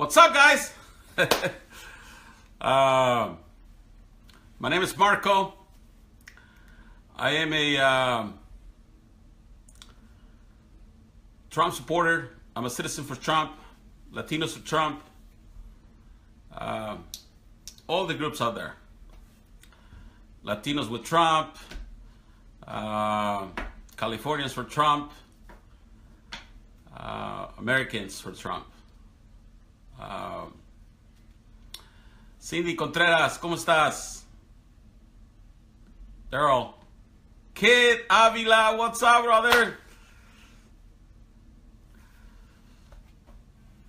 What's up, guys? My name is Marco. I am a Trump supporter. I'm a citizen for Trump, Latinos for Trump, all the groups out there. Latinos with Trump, Californians for Trump, Americans for Trump. Cindy Contreras, ¿cómo estás? Daryl. Kid Avila, what's up, brother?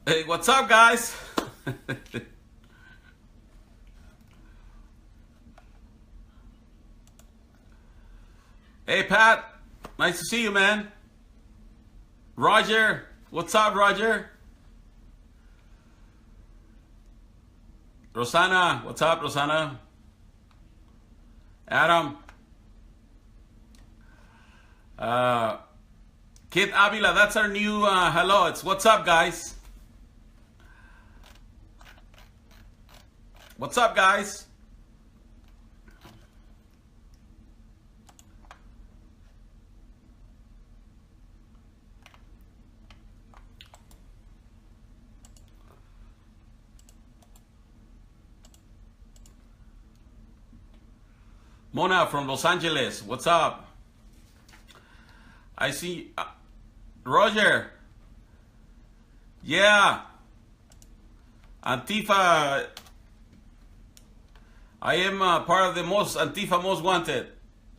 Hey, what's up, guys? Hey, Pat. Nice to see you, man. Roger. What's up, Roger? Rosanna. What's up, Rosanna? Adam. Kid Avila, that's our new hello. It's what's up, guys? What's up, guys? Mona from Los Angeles, what's up? I see Roger. Yeah. Antifa. I am part of the Antifa most wanted.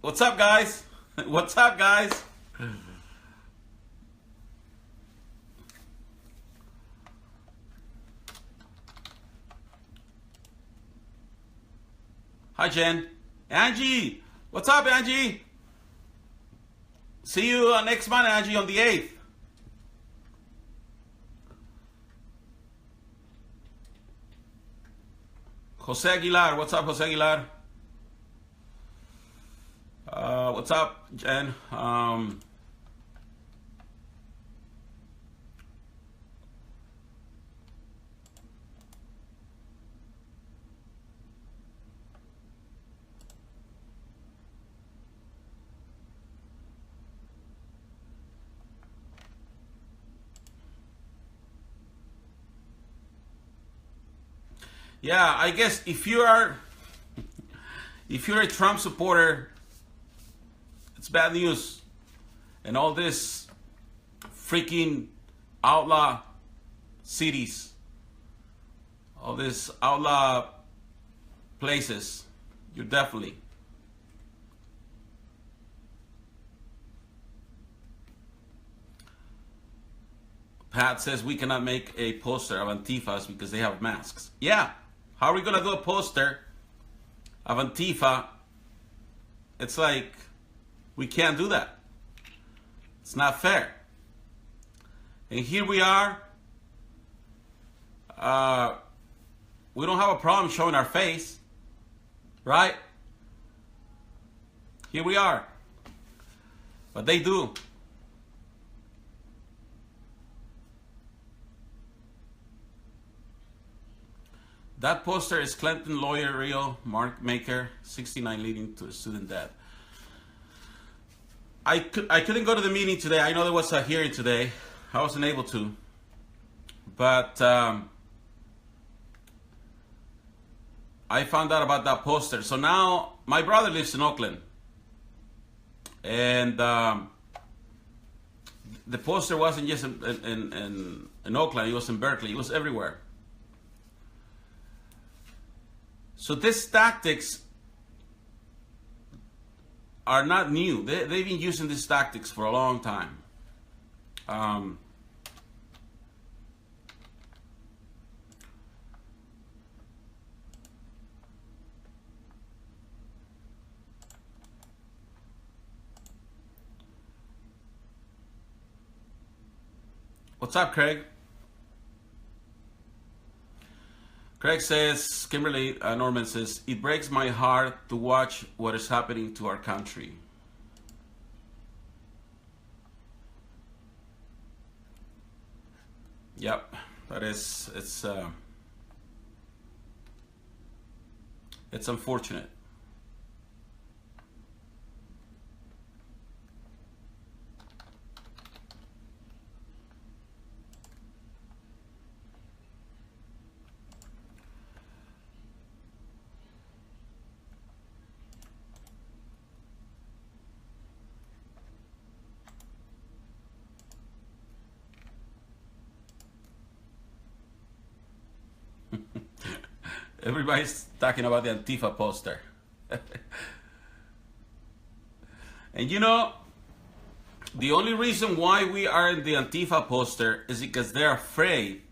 What's up, guys? What's up, guys? Hi, Jen. Angie, what's up, Angie? See you next month, Angie, on the 8th. Jose Aguilar, what's up, Jose Aguilar? What's up, Jen? Yeah, I guess if you're a Trump supporter, it's bad news. And all this freaking outlaw cities, all these outlaw places, you're definitely. Pat says we cannot make a poster of Antifas because they have masks. Yeah. How are we going to do a poster of Antifa? It's like, we can't do that. It's not fair. And here we are. We don't have a problem showing our face. Right? Here we are. But they do. That poster is Clinton lawyer Rio Mark Maker, 69 leading to student death. I couldn't go to the meeting today. I know there was a hearing today. I wasn't able to. But I found out about that poster. So now my brother lives in Oakland. And the poster wasn't just in Oakland. It was in Berkeley. It was everywhere. So these tactics are not new. They've been using these tactics for a long time. What's up, Craig? Craig says, Kimberly Norman says, it breaks my heart to watch what is happening to our country. Yep. But it's unfortunate. Everybody's talking about the Antifa poster. And you know, the only reason why we are in the Antifa poster is because they're afraid.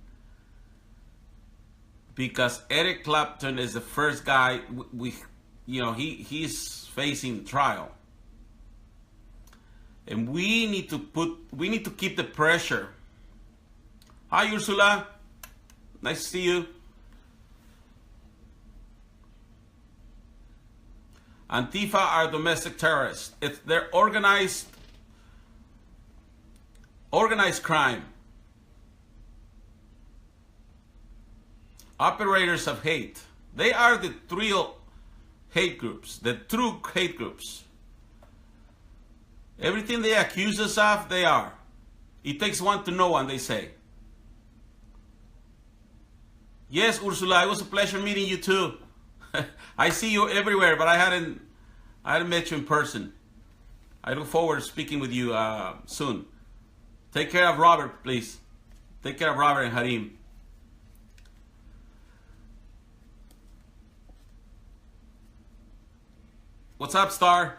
Because Eric Clapton is the first guy he's facing trial. And we need to keep the pressure. Hi Ursula. Nice to see you. Antifa are domestic terrorists. They're organized crime. Operators of hate. They are the real hate groups, the true hate groups. Everything they accuse us of, they are. It takes one to know one, they say. Yes, Ursula, it was a pleasure meeting you too. I see you everywhere, but I hadn't met you in person. I look forward to speaking with you soon. Take care of Robert, please. Take care of Robert and Harim. What's up, Star?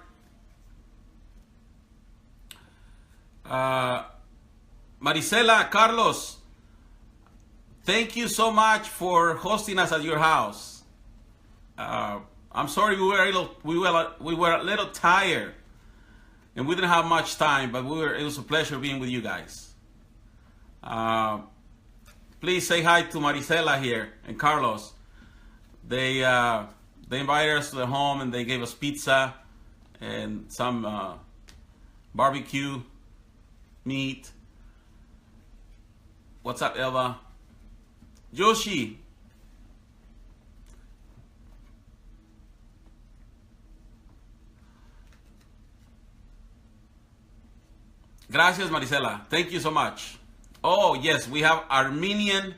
Marisela, Carlos, thank you so much for hosting us at your house. I'm sorry we were a little tired and we didn't have much time, but it was a pleasure being with you guys. Please say hi to Marisela here and Carlos. They invited us to their home and they gave us pizza and some barbecue meat. What's up, Eva? Yoshi. Gracias, Marisela. Thank you so much. Oh, yes, we have Armenian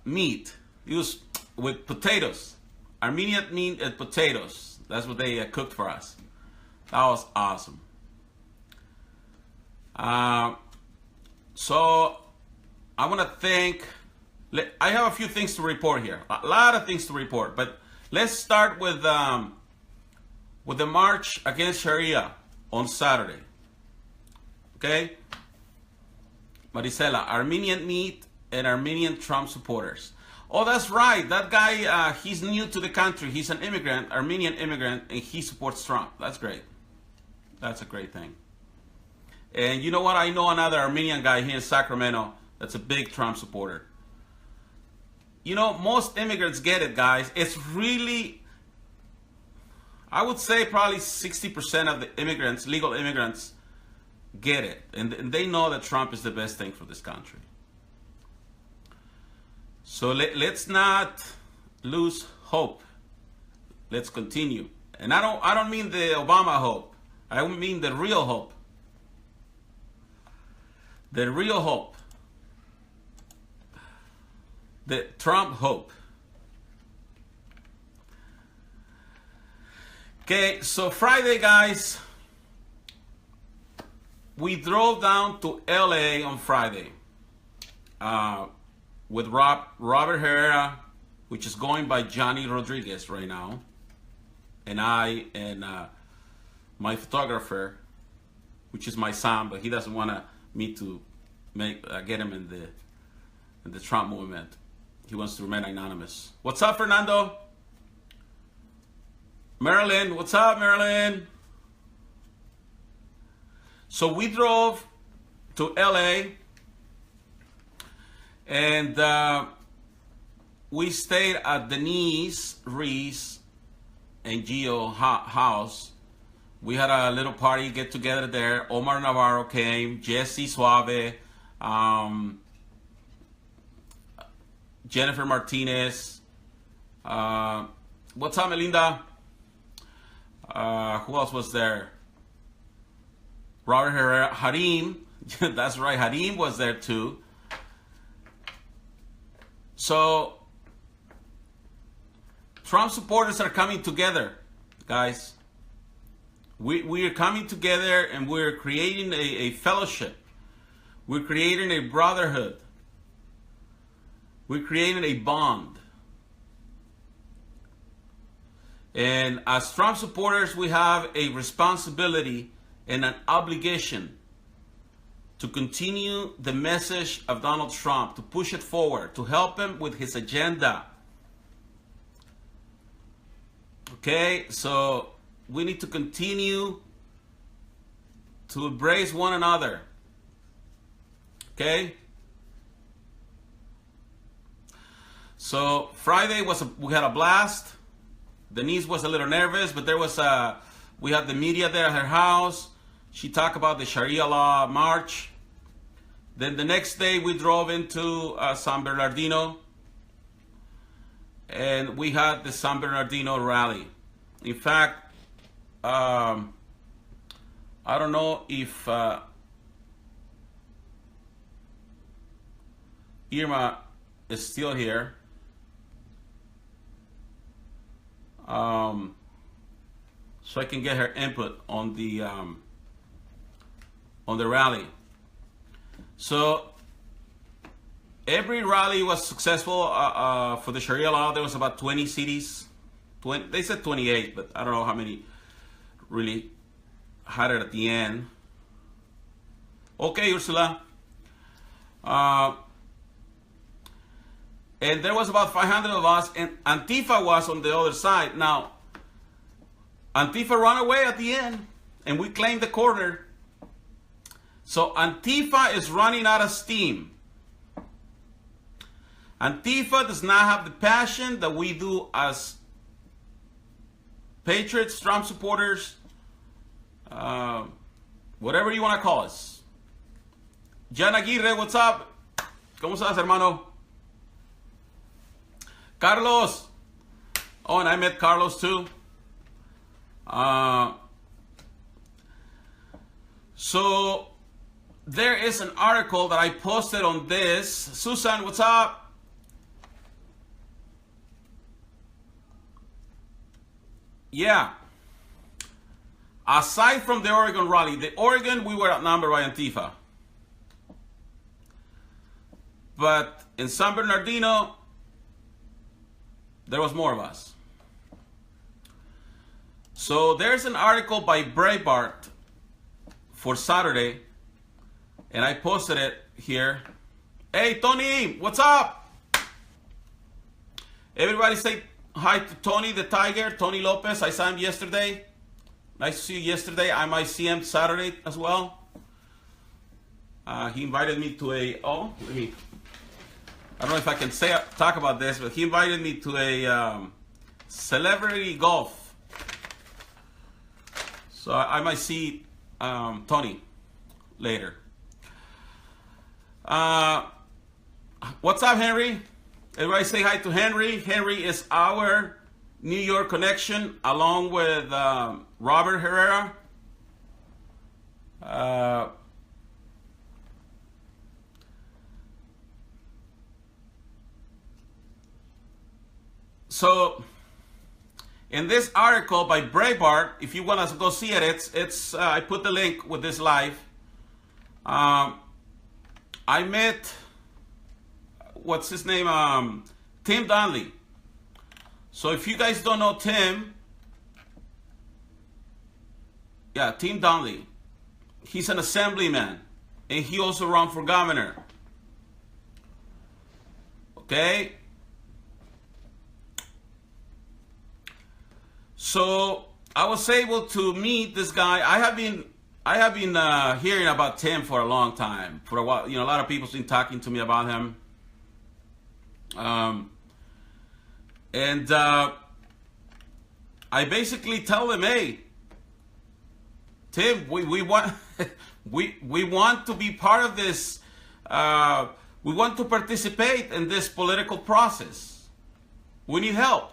meat used with potatoes. Armenian meat and potatoes. That's what they cooked for us. That was awesome. So I want to thank. I have a few things to report here. A lot of things to report, but let's start with the march against Sharia on Saturday. Okay, Marisela, Armenian meat and Armenian Trump supporters. Oh, that's right. That guy, he's new to the country. He's an immigrant, Armenian immigrant, and he supports Trump. That's great. That's a great thing. And you know what? I know another Armenian guy here in Sacramento that's a big Trump supporter. You know, most immigrants get it, guys. It's really, I would say probably 60% of the immigrants, legal immigrants, get it. And they know that Trump is the best thing for this country. So let's not lose hope. Let's continue. And I don't mean the Obama hope. I mean the real hope. The real hope. The Trump hope. Okay, so Friday, guys, we drove down to LA on Friday with Robert Herrera, which is going by Johnny Rodriguez right now, and I and my photographer, which is my son, but he doesn't want me to get him in the Trump movement. He wants to remain anonymous. What's up, Fernando? Marilyn, what's up, Marilyn? So we drove to LA and we stayed at Denise, Reese, and Gio house. We had a little party get together there. Omar Navarro came, Jesse Suave, Jennifer Martinez. What's up, Melinda? Who else was there? Robert Herrera, Harim. That's right, Harim was there too. So, Trump supporters are coming together, guys. We are coming together and we're creating a fellowship. We're creating a brotherhood. We're creating a bond. And as Trump supporters, we have a responsibility and an obligation to continue the message of Donald Trump, to push it forward, to help him with his agenda. Okay, so we need to continue to embrace one another. Okay? So Friday we had a blast. Denise was a little nervous, but we had the media there at her house. She talked about the Sharia law march. Then the next day we drove into San Bernardino, and we had the San Bernardino rally. In fact, I don't know if Irma is still here. So I can get her input on the rally. So every rally was successful for the Sharia law. There was about 20 cities. They said 28, but I don't know how many really had it at the end. Okay, Ursula. And there was about 500 of us, and Antifa was on the other side. Now, Antifa ran away at the end, and we claimed the corner. So Antifa is running out of steam. Antifa does not have the passion that we do as patriots, Trump supporters, whatever you want to call us. Jan Aguirre, what's up? ¿Cómo estás, hermano? Carlos. Oh, and I met Carlos too. So there is an article that I posted on this. Susan, what's up? Yeah. Aside from the Oregon rally, the Oregon, we were outnumbered by Antifa. But in San Bernardino, there was more of us. So there's an article by Breitbart for Saturday, and I posted it here. Hey, Tony, what's up? Everybody say hi to Tony the Tiger, Tony Lopez. I saw him yesterday. Nice to see you yesterday. I might see him Saturday as well. He invited me to I don't know if I can talk about this, but he invited me to a celebrity golf. So I might see Tony later. What's up, Henry? Everybody say hi to Henry. Henry is our New York connection, along with Robert Herrera. So, in this article by Breitbart, if you want to go see it, it's I put the link with this live. I met, what's his name? Tim Donnelly. So if you guys don't know Tim, yeah, Tim Donnelly. He's an assemblyman, and he also ran for governor. Okay. So I was able to meet this guy. I have been hearing about Tim for a long time. For a while, a lot of people's been talking to me about him. And I basically tell them, hey, Tim, we want we want to be part of this We want to participate in this political process. We need help.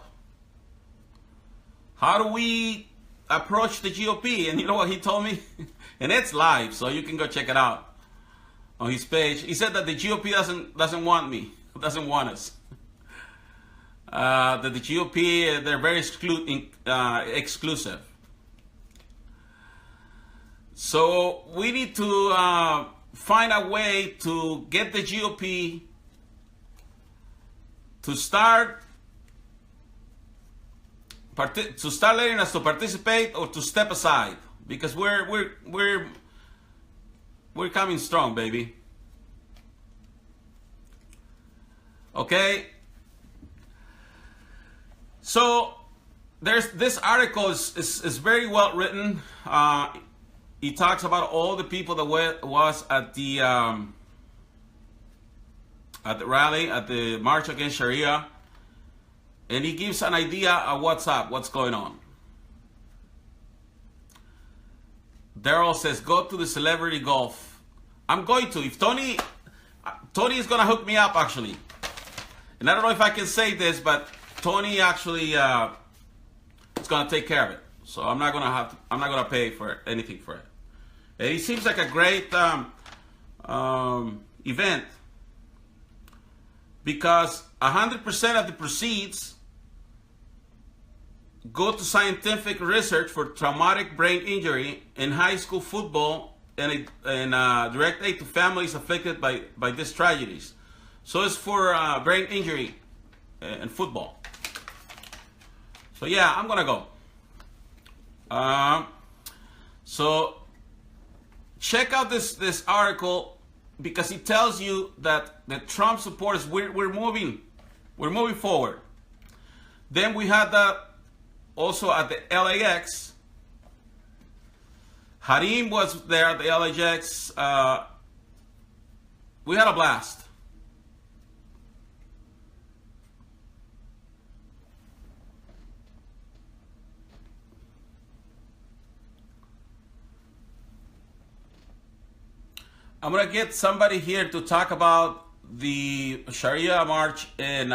How do we approach the GOP? And you know what he told me? And it's live, so you can go check it out on his page. He said that the GOP doesn't want me, doesn't want us. That the GOP, they're very exclusive. So we need to find a way to get the GOP to start letting us to participate or to step aside, because we're coming strong, baby. Okay. So this article is very well written. He talks about all the people that was at the rally, at the March Against Sharia, and he gives an idea of what's going on. Daryl says, go to the celebrity golf. I'm going to. If Tony is going to hook me up, actually. And I don't know if I can say this, but Tony actually is going to take care of it. So I'm not going to pay for anything for it. And it seems like a great event, because 100% of the proceeds go to scientific research for traumatic brain injury in high school football and direct aid to families affected by these tragedies. So it's for brain injury and football. So yeah, I'm gonna go. So check out this article, because it tells you that the Trump supporters, we're moving forward. Then we had that also at the LAX. Harim was there at the LAX. We had a blast. I'm gonna get somebody here to talk about the Sharia march in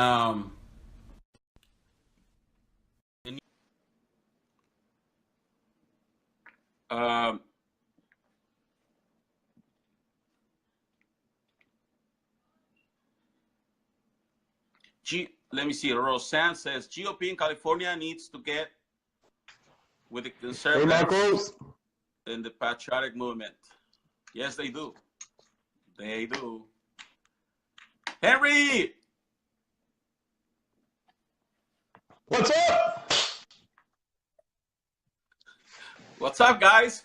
let me see. Roseanne says GOP in California needs to get with the conservatives in the patriotic movement. Yes, they do. They do. Henry! What's up? What's up, guys?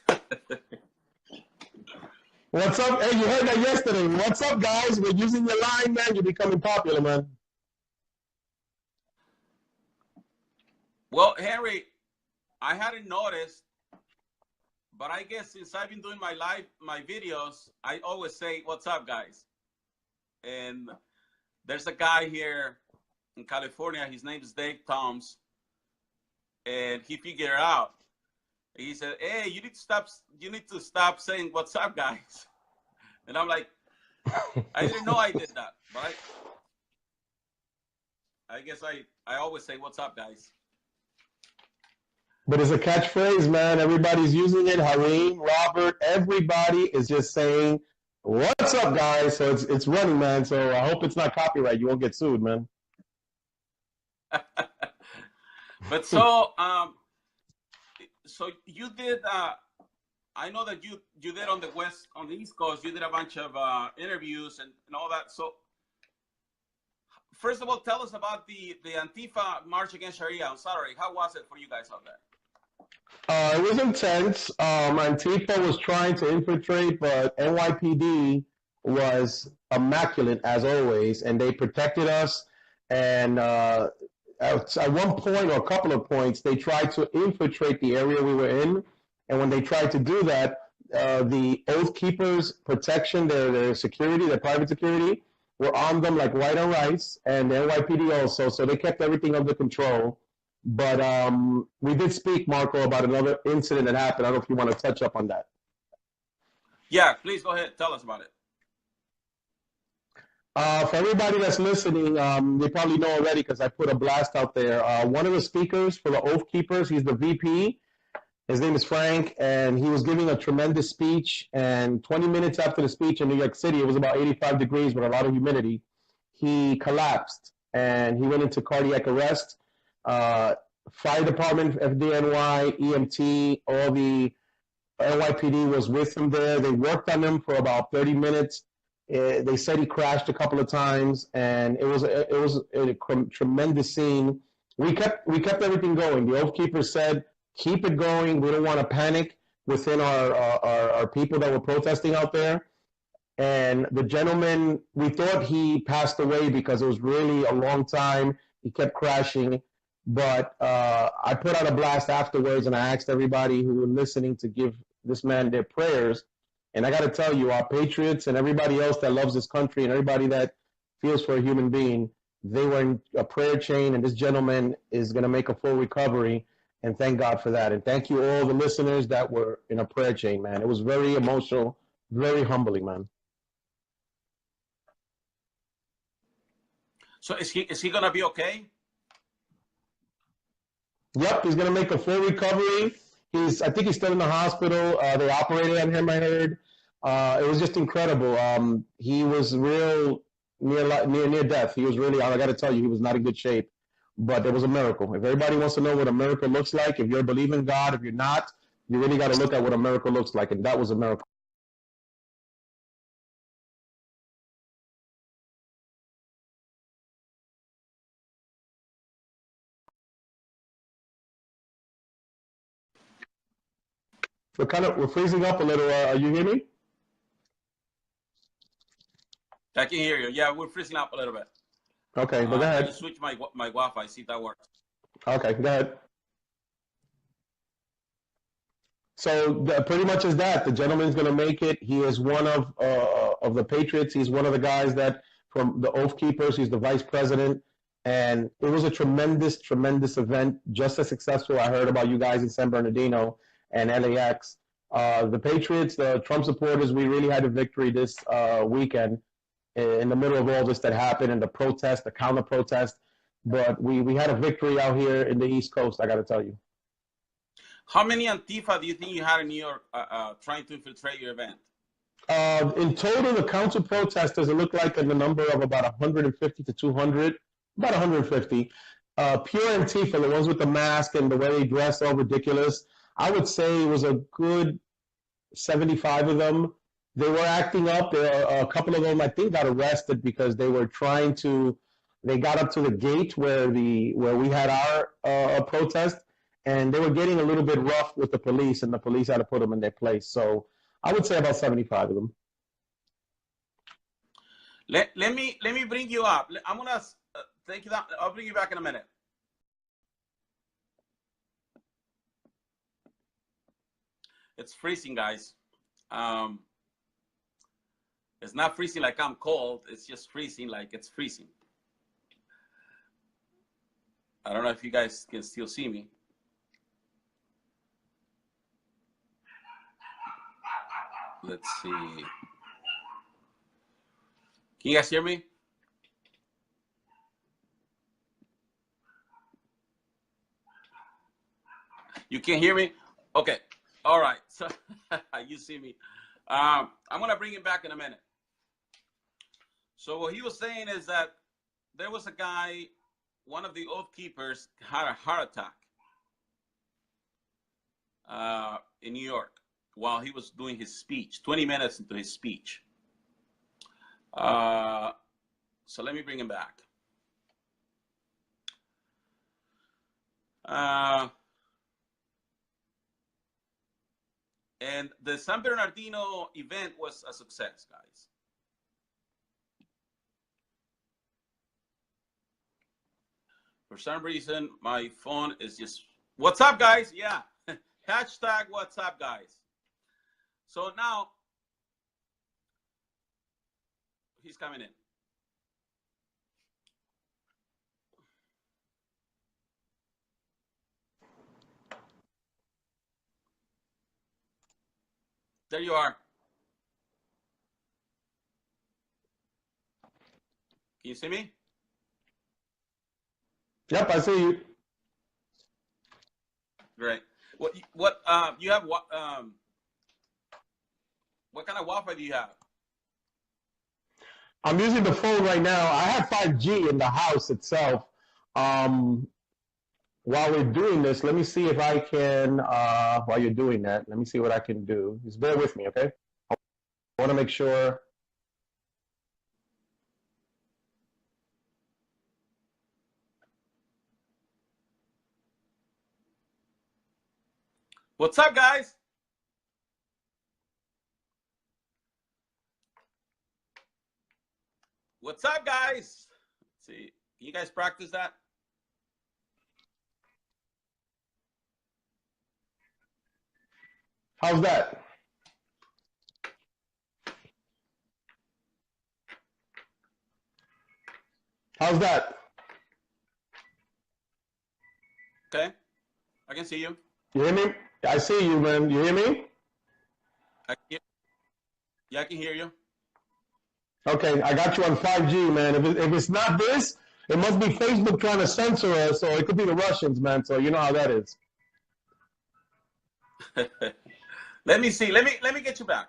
What's up? Hey, you heard that yesterday. What's up, guys? We're using your line, man. You're becoming popular, man. Well, Henry, I hadn't noticed, but I guess since I've been doing my videos, I always say, what's up, guys? And there's a guy here in California. His name is Dave Toms. And he figured it out. He said, hey, you need to stop saying, what's up, guys? And I'm like, I didn't know I did that. But I guess I always say, what's up, guys? But it's a catchphrase, man. Everybody's using it. Harim, Robert, everybody is just saying, what's up, guys? So it's running, man. So I hope it's not copyright. You won't get sued, man. But so you did, I know that you did on the East Coast, you did a bunch of interviews and all that. So first of all, tell us about the Antifa March Against Sharia on Saturday. How was it for you guys out there? It was intense. Antifa was trying to infiltrate, but NYPD was immaculate as always, and they protected us. And at one point or a couple of points, they tried to infiltrate the area we were in. And when they tried to do that, the Oath Keepers protection, their security, their private security, were on them like white on rice, and the NYPD also. So they kept everything under control. But we did speak, Marco, about another incident that happened. I don't know if you want to touch up on that. Yeah, please go ahead. Tell us about it. For everybody that's listening, they probably know already because I put a blast out there. One of the speakers for the Oath Keepers, he's the VP. His name is Frank, and he was giving a tremendous speech. And 20 minutes after the speech in New York City, it was about 85 degrees with a lot of humidity, he collapsed and he went into cardiac arrest. Fire department, FDNY, EMT, all the NYPD was with him there. They worked on him for about 30 minutes. They said he crashed a couple of times, and it was a tremendous scene. We kept everything going. The Oath Keepers said, "Keep it going. We don't want to panic within our people that were protesting out there." And the gentleman, we thought he passed away because it was really a long time. He kept crashing. But I put out a blast afterwards, and I asked everybody who were listening to give this man their prayers. And I got to tell you, our patriots and everybody else that loves this country and everybody that feels for a human being, they were in a prayer chain, and this gentleman is going to make a full recovery. And thank God for that. And thank you all the listeners that were in a prayer chain, man. It was very emotional, very humbling, man. So is he gonna be okay? Yep, he's going to make a full recovery. I think he's still in the hospital. They operated on him, I heard. It was just incredible. He was real near death. He was really, I got to tell you, he was not in good shape. But it was a miracle. If everybody wants to know what a miracle looks like, if you're believing God, if you're not, you really got to look at what a miracle looks like. And that was a miracle. We're freezing up a little. You hear me? I can hear you. Yeah, we're freezing up a little bit. Okay, but go I ahead. just switch my Wi-Fi, see if that works. Okay, go ahead. So pretty much is that. The gentleman's going to make it. He is one of the Patriots. He's one of the guys that from the Oath Keepers. He's the vice president. And it was a tremendous, tremendous event, just as successful. I heard about you guys in San Bernardino and LAX. The Patriots, the Trump supporters, we really had a victory this weekend in the middle of all this that happened and the protest, the counter protest. But we had a victory out here in the East Coast, I got to tell you. How many Antifa do you think you had in New York trying to infiltrate your event? In total, the council protesters, it looked like in the number of about 150 to 200, about 150. Pure Antifa, the ones with the mask and the way they dress, all ridiculous. I would say it was a good 75 of them. They were acting up. A couple of them, I think, got arrested because they were trying to. They got up to the gate where we had our protest, and they were getting a little bit rough with the police, and the police had to put them in their place. So I would say about 75 of them. Let me bring you up. I'm gonna take you down. I'll bring you back in a minute. It's freezing, guys. It's not freezing like I'm cold. It's just freezing like it's freezing. I don't know if you guys can still see me. Let's see. Can you guys hear me? You can hear me? Okay. All right. So you see me. I'm going to bring him back in a minute. So what he was saying is that there was a guy, one of the Oath Keepers, had a heart attack in New York while he was doing his speech, 20 minutes into his speech. So let me bring him back. And the San Bernardino event was a success, guys. For some reason, my phone is just, what's up, guys? Yeah, hashtag what's up, guys. So now, he's coming in. There you are. Can you see me? Yep, I see you. Great. What you have? What kind of Wi-Fi do you have? I'm using the phone right now. I have 5G in the house itself. While we're doing this, let me see if I can, while you're doing that, let me see what I can do. Just bear with me, okay? I want to make sure. What's up, guys? What's up, guys? Let's see, can you guys practice that? How's that? How's that? Okay, I can see you. You hear me? I see you, man. You hear me? Yeah, I can hear you. Okay, I got you on 5G, man. If it's not this, it must be Facebook trying to censor us, or it could be the Russians, man. So you know how that is. Let me see. Let me get you back,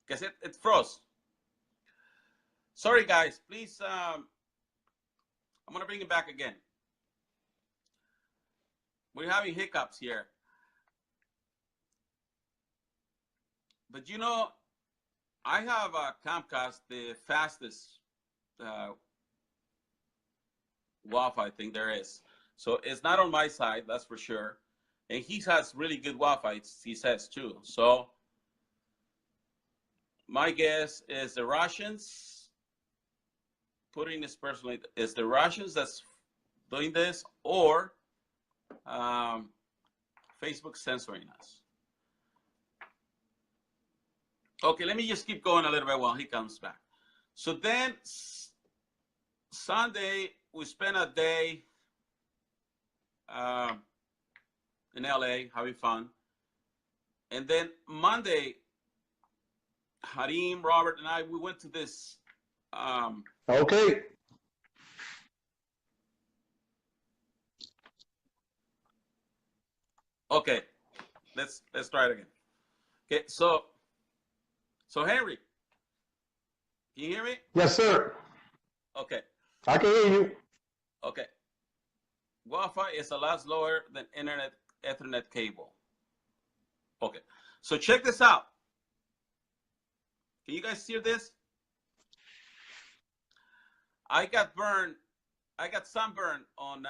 because it froze. Sorry, guys. Please, I'm gonna bring it back again. We're having hiccups here, but you know, I have a Comcast, the fastest Wi-Fi thing there is. So it's not on my side, that's for sure. And he has really good Wi-Fi, he says too. So my guess is the Russians, putting this personally, is the Russians that's doing this, or Facebook censoring us. Okay, let me just keep going a little bit while he comes back. So then Sunday, we spent a day in LA having fun. And then Monday, Harim, Robert, and I, we went to this. Okay. Okay, let's try it again. Okay, so Henry, can you hear me? Yes, sir. Okay. I can hear you. Okay. Wi-Fi is a lot slower than internet Ethernet cable. Okay. So check this out. Can you guys hear this? I got sunburned on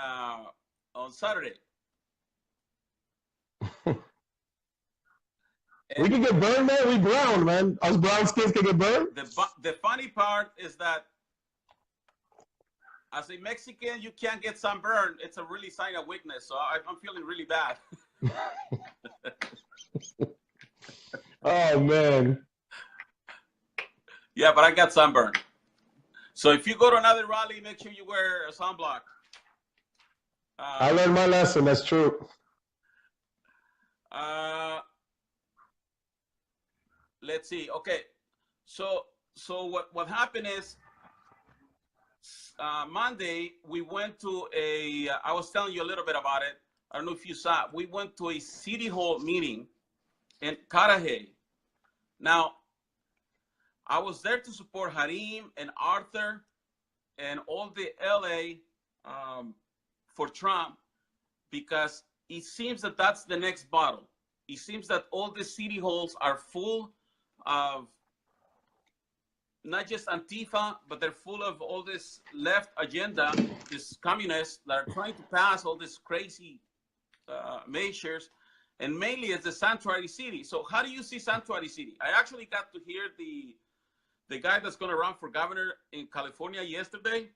Saturday. We can get burned, man. We brown, man. Us brown skins can get burned. The funny part is that as a Mexican, you can't get sunburned. It's a really sign of weakness. So I'm feeling really bad. Oh, man. Yeah, but I got sunburned. So if you go to another rally, make sure you wear a sunblock. I learned my lesson. That's true. Let's see. Okay, so what happened is Monday we went to a. I was telling you a little bit about it. I don't know if you saw. We went to a city hall meeting in Carajay. Now, I was there to support Harim and Arthur and all the LA for Trump, because it seems that that's the next battle. It seems that all the city halls are full of not just Antifa, but they're full of all this left agenda, this communists that are trying to pass all these crazy measures, and mainly it's the sanctuary city. So how do you see sanctuary city? I actually got to hear the guy that's going to run for governor in California yesterday,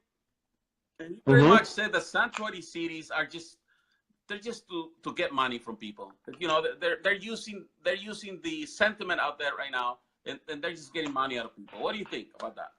and he pretty much said that sanctuary cities are just to get money from people. You know, they're using the sentiment out there right now, and they're just getting money out of people. What do you think about that?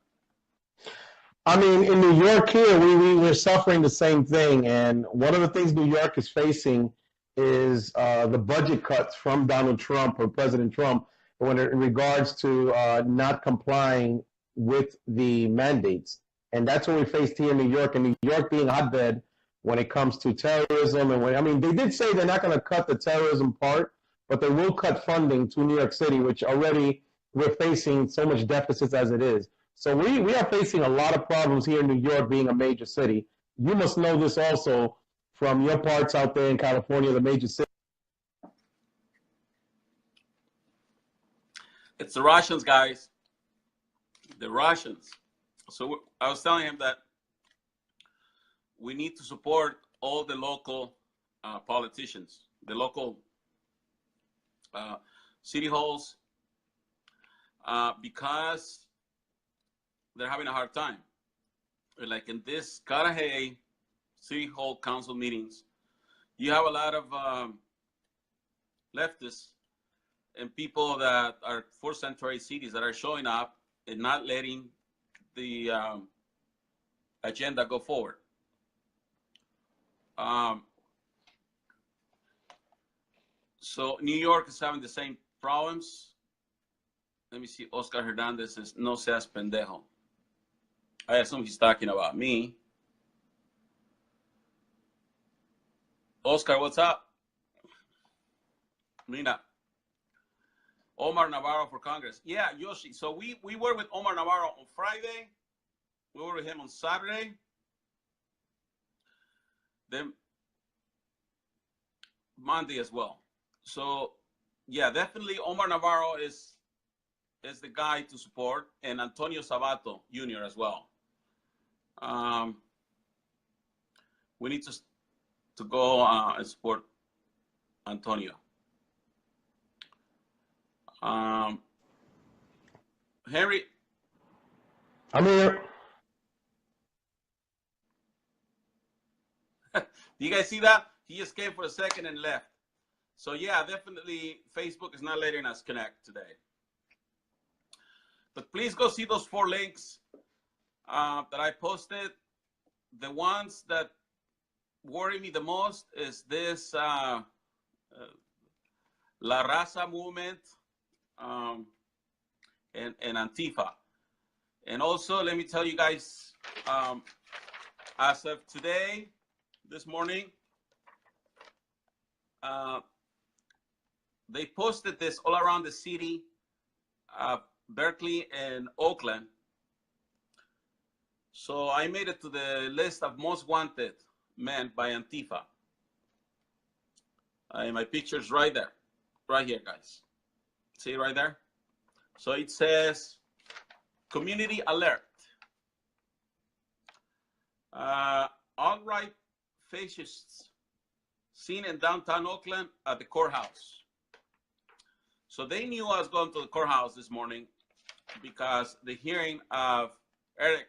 I mean, in New York here, we're suffering the same thing, and one of the things New York is facing is the budget cuts from Donald Trump or President Trump in regards to not complying with the mandates. And that's what we faced here in New York, and New York being a hotbed when it comes to terrorism. And they did say they're not going to cut the terrorism part, but they will cut funding to New York City, which already we're facing so much deficits as it is. So we are facing a lot of problems here in New York being a major city. You must know this also from your parts out there in California, the major city. It's the Russians, guys. The Russians. So I was telling him that we need to support all the local politicians, the local city halls, because they're having a hard time. Like in this Carajay City Hall Council meetings, you have a lot of leftists and people that are for sanctuary cities that are showing up and not letting the agenda go forward. So New York is having the same problems. Let me see. Oscar Hernandez says, no seas pendejo. I assume he's talking about me. Oscar, what's up? Mina. Omar Navarro for Congress. Yeah, Yoshi. So we were with Omar Navarro on Friday. We were with him on Saturday. Then Monday as well. So yeah, definitely Omar Navarro is the guy to support, and Antonio Sabato Jr. as well. We need to go and support Antonio. Henry. I'm here. Do you guys see that? He just came for a second and left. So yeah, definitely Facebook is not letting us connect today. But please go see those 4 links that I posted. The ones that worry me the most is this La Raza movement and Antifa. And also, let me tell you guys, as of today, this morning, they posted this all around the city, Berkeley and Oakland. So I made it to the list of most wanted men by Antifa. My picture's right there, right here, guys. See right there? So it says, community alert. Alt-right fascists seen in downtown Oakland at the courthouse. So they knew I was going to the courthouse this morning because the hearing of Eric,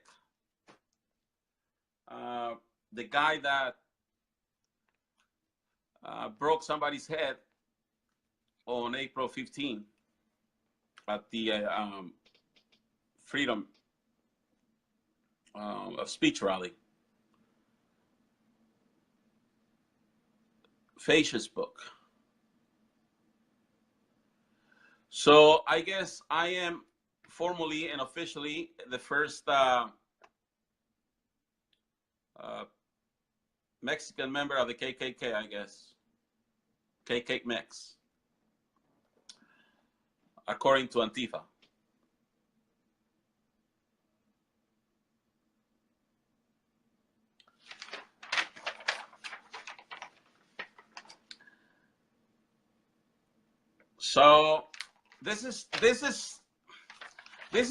the guy that broke somebody's head on April 15 at the freedom of speech rally. Fascist book. So I guess I am formally and officially the first Mexican member of the KKK, I guess. KK Mex, according to Antifa. So this is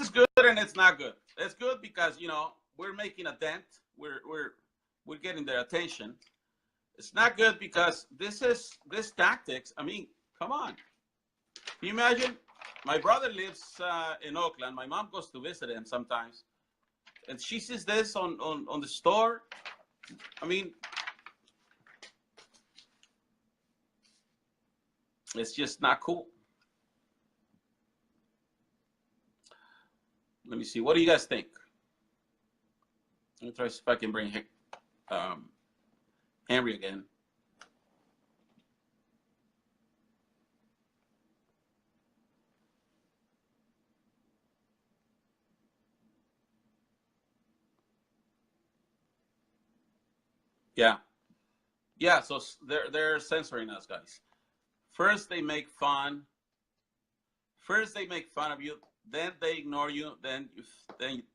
good and it's not good. It's good because we're making a dent. We're getting their attention. It's not good because this tactics. I mean, come on. Can you imagine? My brother lives in Oakland. My mom goes to visit him sometimes, and she sees this on the store. I mean, it's just not cool. Let me see. What do you guys think? Let me try to see if I can bring Henry again. Yeah. Yeah, so they're censoring us, guys. First they make fun. First they make fun of you, then they ignore you, then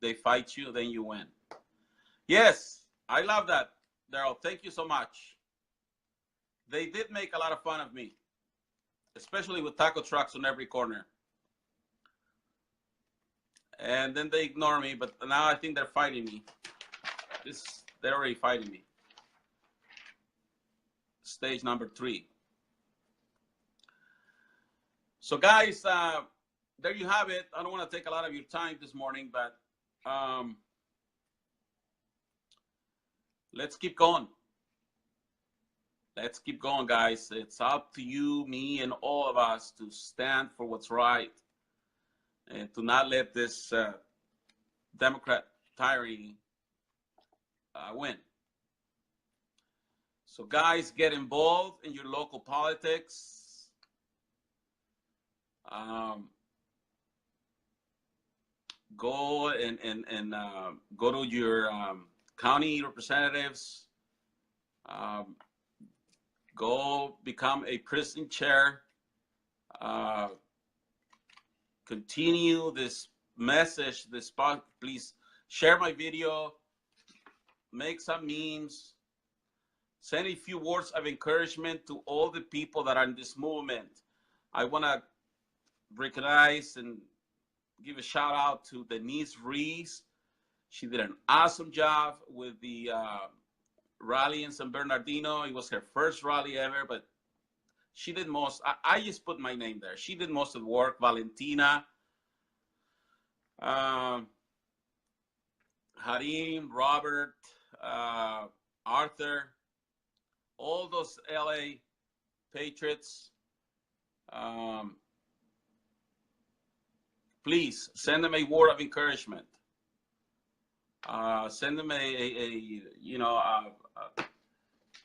they fight you, then you win. Yes, I love that, Daryl. Thank you so much. They did make a lot of fun of me, especially with taco trucks on every corner. And then they ignore me, but now I think they're fighting me. They're already fighting me. Stage number 3. So guys, there you have it. I don't want to take a lot of your time this morning, but let's keep going. Let's keep going, guys. It's up to you, me, and all of us to stand for what's right and to not let this Democrat tyranny win. So guys, get involved in your local politics. Go and go to your county representatives. Go become a precinct chair. Continue this message, this spot. Please share my video. Make some memes. Send a few words of encouragement to all the people that are in this movement. I want to recognize and give a shout out to Denise Reese. She did an awesome job with the rally in San Bernardino. It was her first rally ever, but she did most. I just put my name there. She did most of the work. Valentina, Harim, Robert, Arthur, all those LA patriots. Please send them a word of encouragement. Send them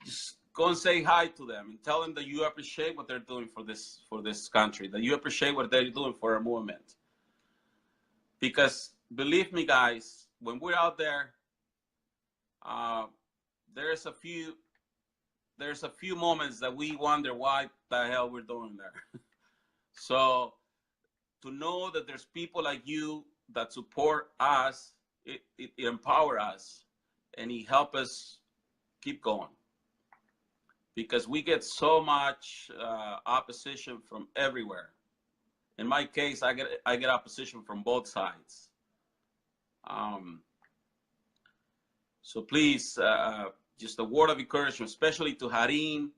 just go and say hi to them and tell them that you appreciate what they're doing for this country, that you appreciate what they're doing for our movement. Because believe me, guys, when we're out there, there's a few moments that we wonder why the hell we're doing there. So to know that there's people like you that support us, it empower us, and it help us keep going. Because we get so much opposition from everywhere. In my case, I get opposition from both sides. So please, just a word of encouragement, especially to Harim.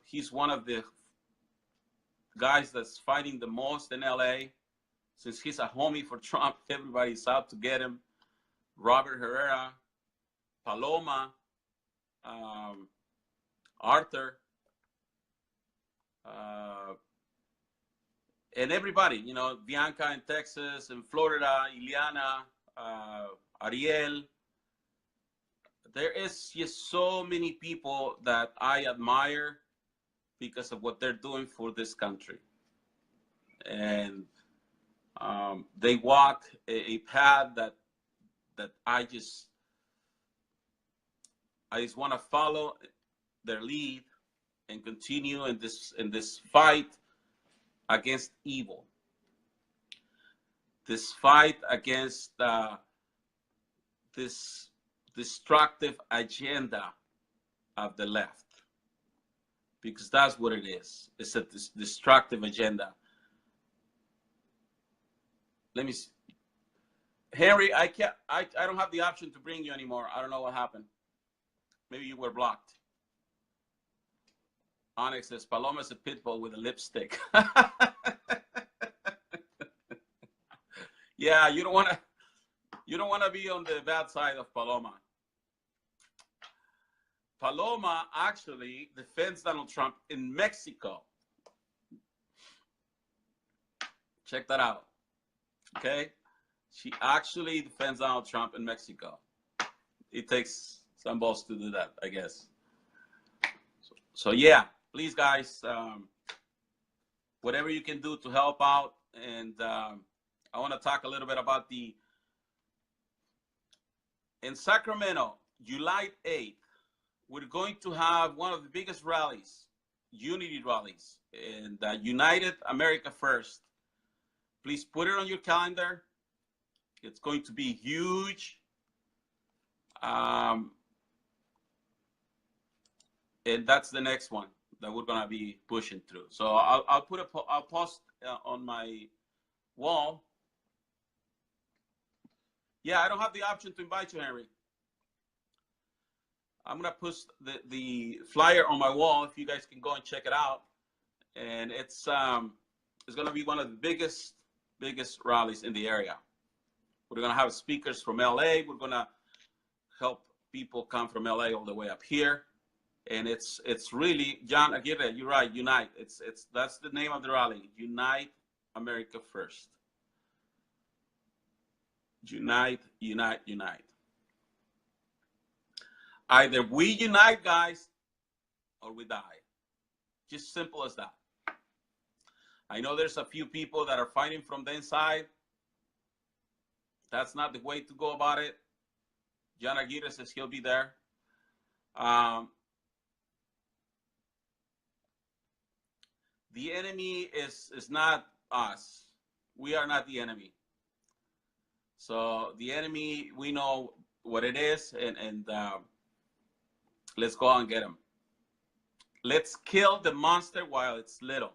He's one of the guys that's fighting the most in LA. Since he's a homie for Trump, everybody's out to get him. Robert Herrera, Paloma, Arthur, and everybody, Bianca in Texas, in Florida, Ileana, Ariel. There is just so many people that I admire because of what they're doing for this country. And they walk a path that I just want to follow their lead and continue in this fight against evil. This fight against this destructive agenda of the left, because that's what it is. It's a destructive agenda. Let me see. Henry, I don't have the option to bring you anymore. I don't know what happened. Maybe you were blocked. Onyx says Paloma's a pit bull with a lipstick. Yeah, you don't want to be on the bad side of Paloma. Paloma actually defends Donald Trump in Mexico. Check that out. Okay? She actually defends Donald Trump in Mexico. It takes some balls to do that, I guess. So yeah, please, guys, whatever you can do to help out. And I want to talk a little bit about in Sacramento, July 8th, we're going to have one of the biggest rallies, unity rallies, and United America First. Please put it on your calendar. It's going to be huge. And that's the next one that we're gonna be pushing through. So I'll post on my wall. Yeah, I don't have the option to invite you, Henry. I'm gonna post the flyer on my wall if you guys can go and check it out. And it's gonna be one of the biggest rallies in the area. We're gonna have speakers from LA. We're gonna help people come from LA all the way up here. And it's really, John Aguirre, you're right, Unite. That's the name of the rally. Unite America First. Unite, unite, unite. Either we unite, guys, or we die. Just simple as that. I know there's a few people that are fighting from the inside. That's not the way to go about it. John Aguirre says he'll be there. The enemy is not us. We are not the enemy. So the enemy, we know what it is, and let's go and get him. Let's kill the monster while it's little.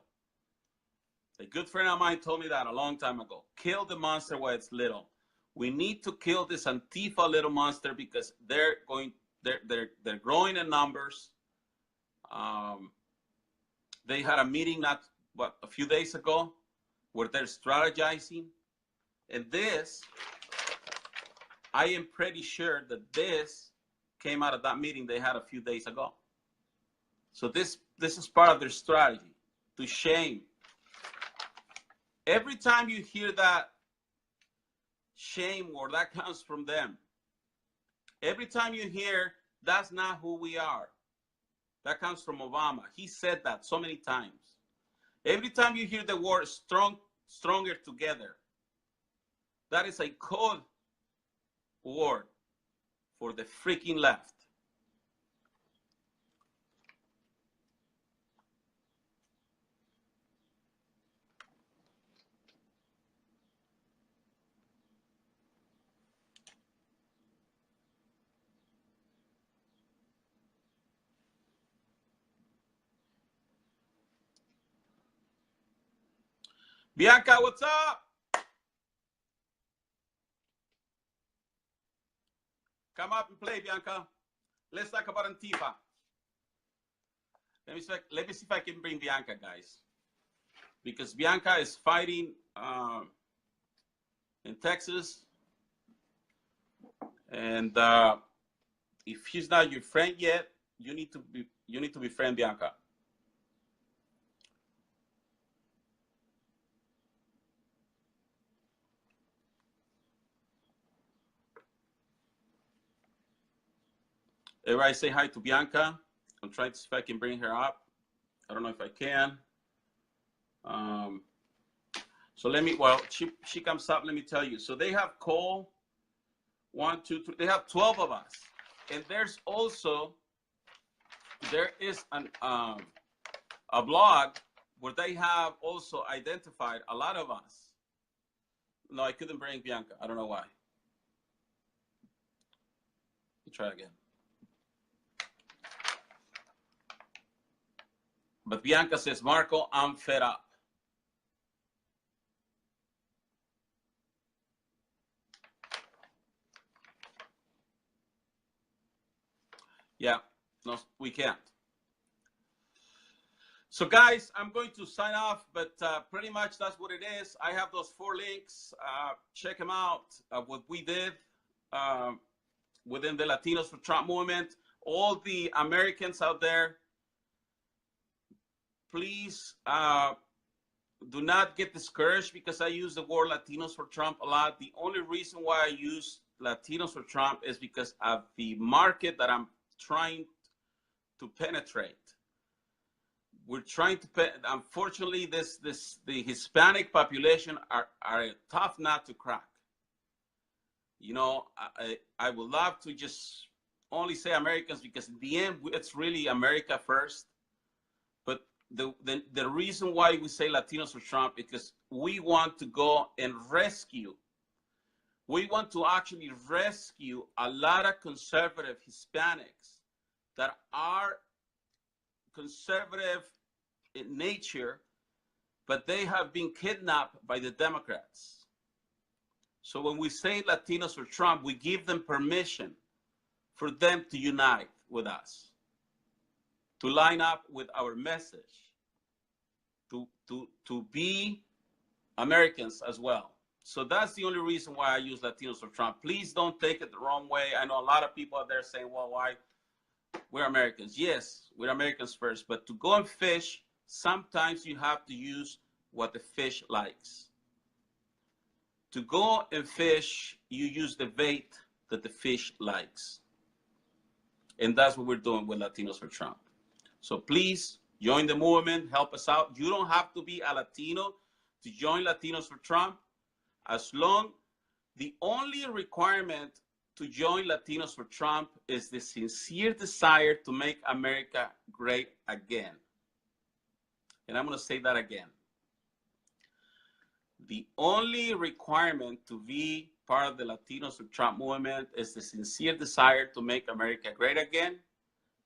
A good friend of mine told me that a long time ago. Kill the monster while it's little. We need to kill this Antifa little monster because they're growing in numbers. They had a meeting a few days ago where they're strategizing. And this, I am pretty sure that this came out of that meeting they had a few days ago. So this is part of their strategy, to shame. Every time you hear that shame word, that comes from them. Every time you hear, that's not who we are, that comes from Obama. He said that so many times. Every time you hear the word stronger together, that is a code word for the freaking left. Bianca, what's up? Come up and play, Bianca. Let's talk about Antifa. Let me see if I can bring Bianca, guys. Because Bianca is fighting in Texas. And if she's not your friend yet, you need to befriend Bianca. Everybody say hi to Bianca. I'm trying to see if I can bring her up. I don't know if I can. So while she comes up, let me tell you. So they have Cole, 1, 2, 3. They have 12 of us. And there is a blog where they have also identified a lot of us. No, I couldn't bring Bianca. I don't know why. Let me try again. But Bianca says, Marco, I'm fed up. Yeah, no, we can't. So guys, I'm going to sign off, but pretty much that's what it is. I have those 4 links. Check them out, what we did within the Latinos for Trump movement. All the Americans out there, please do not get discouraged because I use the word Latinos for Trump a lot. The only reason why I use Latinos for Trump is because of the market that I'm trying to penetrate. We're trying to, unfortunately, the Hispanic population are a tough nut to crack. You know, I would love to just only say Americans because in the end, it's really America first. But the reason why we say Latinos for Trump is because we want to go and rescue. We want to actually rescue a lot of conservative Hispanics that are conservative in nature, but they have been kidnapped by the Democrats. So when we say Latinos for Trump, we give them permission for them to unite with us, to line up with our message, to be Americans as well. So that's the only reason why I use Latinos for Trump. Please don't take it the wrong way. I know a lot of people out there saying, well, why? We're Americans. Yes, we're Americans first. But to go and fish, sometimes you have to use what the fish likes. To go and fish, you use the bait that the fish likes. And that's what we're doing with Latinos for Trump. So please join the movement, help us out. You don't have to be a Latino to join Latinos for Trump. As long, the only requirement to join Latinos for Trump is the sincere desire to make America great again. And I'm going to say that again. The only requirement to be part of the Latinos for Trump movement is the sincere desire to make America great again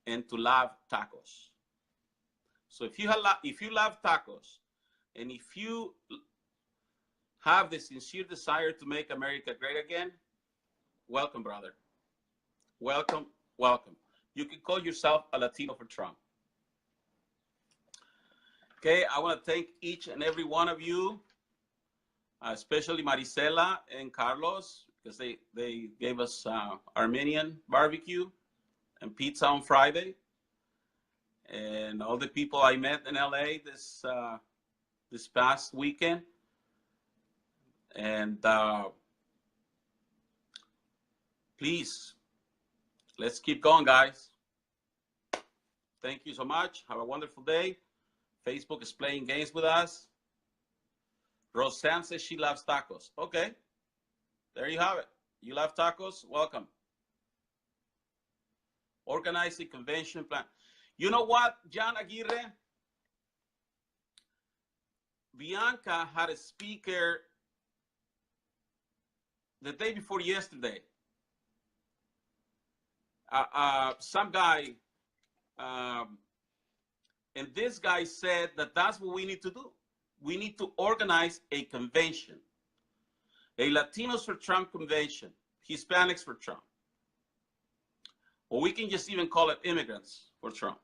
and to love tacos. So if you love tacos and if you have the sincere desire to make America great again, welcome, brother. Welcome, welcome. You can call yourself a Latino for Trump. Okay, I want to thank each and every one of you, especially Marisela and Carlos, because they gave us Armenian barbecue and pizza on Friday. And all the people I met in LA this past weekend. And please, let's keep going, guys. Thank you so much. Have a wonderful day. Facebook is playing games with us. Roseanne says she loves tacos. Okay, there you have it. You love tacos? Welcome. Organize a convention plan. You know what, John Aguirre? Bianca had a speaker the day before yesterday. Some guy, and this guy said that that's what we need to do. We need to organize a convention, a Latinos for Trump convention, Hispanics for Trump. Or we can just even call it immigrants for Trump.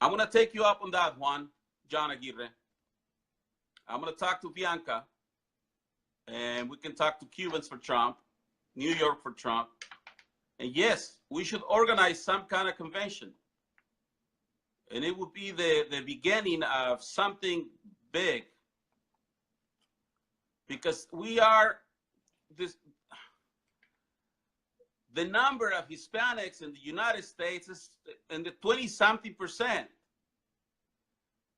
I'm going to take you up on that one, John Aguirre. I'm going to talk to Bianca, and we can talk to Cubans for Trump, New York for Trump. And yes, we should organize some kind of convention. And it would be the beginning of something big. Because we are the number of Hispanics in the United States is in the 20-something%.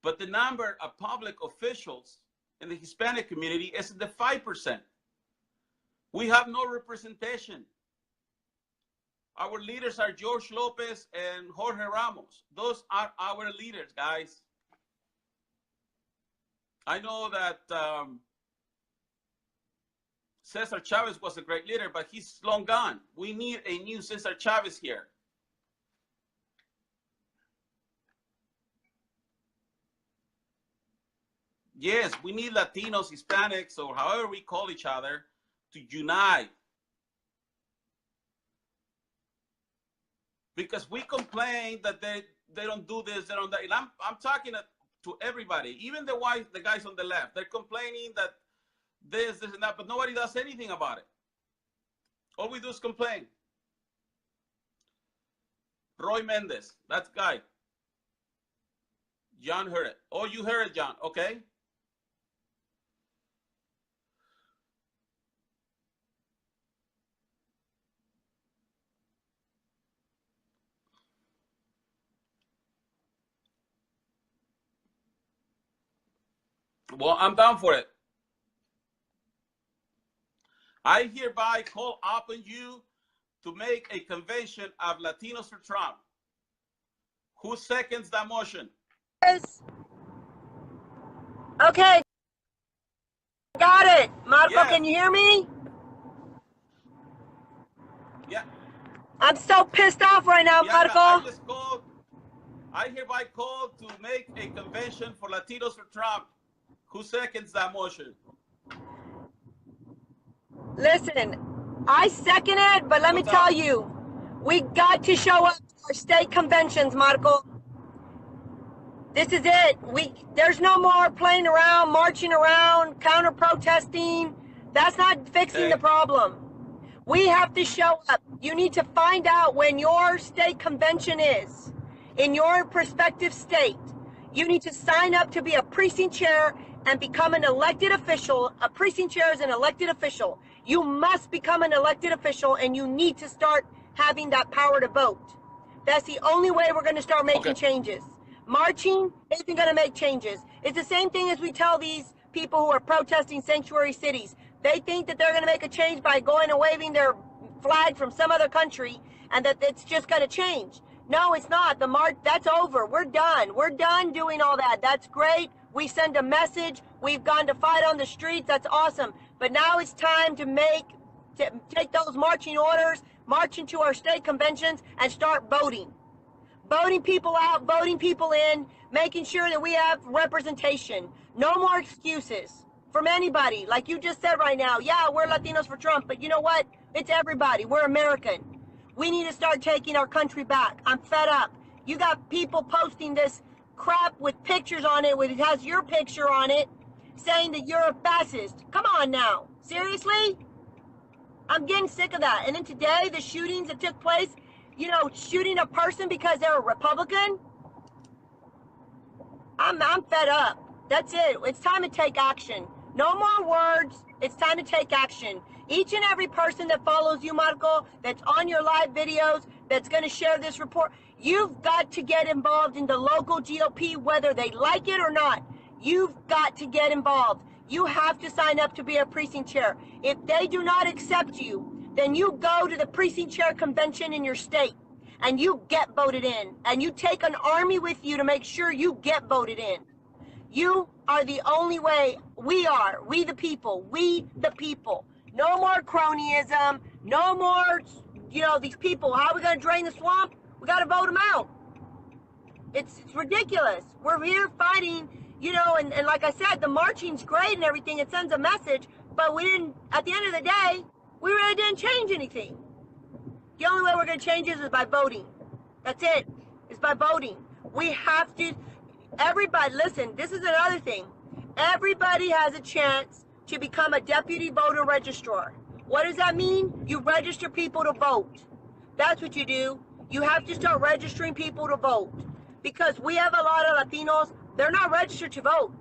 But the number of public officials in the Hispanic community is in the 5%. We have no representation. Our leaders are George Lopez and Jorge Ramos. Those are our leaders, guys. I know that Cesar Chavez was a great leader, but he's long gone. We need a new Cesar Chavez here. Yes, we need Latinos, Hispanics, or however we call each other, to unite. Because we complain that they don't do this, they don't that. And I'm talking to everybody, even the guys on the left. They're complaining that this, and that, but nobody does anything about it. All we do is complain. Roy Mendez, that guy. John heard it. Oh, you heard it, John. Okay. Well, I'm down for it. I hereby call upon you to make a convention of Latinos for Trump. Who seconds that motion? Okay. Got it. Marco, Yes. can you hear me? Yeah. I'm so pissed off right now, Bianca, Marco. I hereby call to make a convention for Latinos for Trump. Who seconds that motion? Listen, I second it, but let me tell you, we got to show up to our state conventions, Marco. This is it. There's no more playing around, marching around, counter-protesting. That's not fixing the problem. We have to show up. You need to find out when your state convention is in your prospective state. You need to sign up to be a precinct chair and become an elected official. A precinct chair is an elected official. You must become an elected official, and you need to start having that power to vote. That's the only way we're going to start making changes. Marching isn't going to make changes. It's the same thing as we tell these people who are protesting sanctuary cities. They think that they're going to make a change by going and waving their flag from some other country and that it's just going to change. No, it's not. The march, that's over. We're done. We're done doing all that. That's great. We send a message. We've gone to fight on the streets. That's awesome. But now it's time to take those marching orders, march into our state conventions, and start voting. Voting people out, voting people in, making sure that we have representation. No more excuses from anybody. Like you just said right now, yeah, we're Latinos for Trump, but you know what? It's everybody. We're American. We need to start taking our country back. I'm fed up. You got people posting this crap with pictures on it, it has your picture on it, saying that you're a fascist. Come on now. Seriously? I'm getting sick of that. And then today, the shootings that took place, you know, shooting a person because they're a Republican. I'm fed up. That's it. It's time to take action. No more words. It's time to take action. Each and every person that follows you, Marco, that's on your live videos, that's going to share this report, you've got to get involved in the local GOP, whether they like it or not. You've got to get involved. You have to sign up to be a precinct chair. If they do not accept you, then you go to the precinct chair convention in your state and you get voted in, and you take an army with you to make sure you get voted in. You are the only way. We the people. No more cronyism, no more, you know, these people. How are we going to drain the swamp? We got to vote them out. It's ridiculous. We're here fighting, you know, and like I said, the marching's great and everything. It sends a message, but we didn't, at the end of the day, we really didn't change anything. The only way we're going to change is by voting. That's it. It's by voting. We have to, everybody, listen, this is another thing. Everybody has a chance to become a deputy voter registrar. What does that mean? You register people to vote. That's what you do. You have to start registering people to vote. Because we have a lot of Latinos, they're not registered to vote.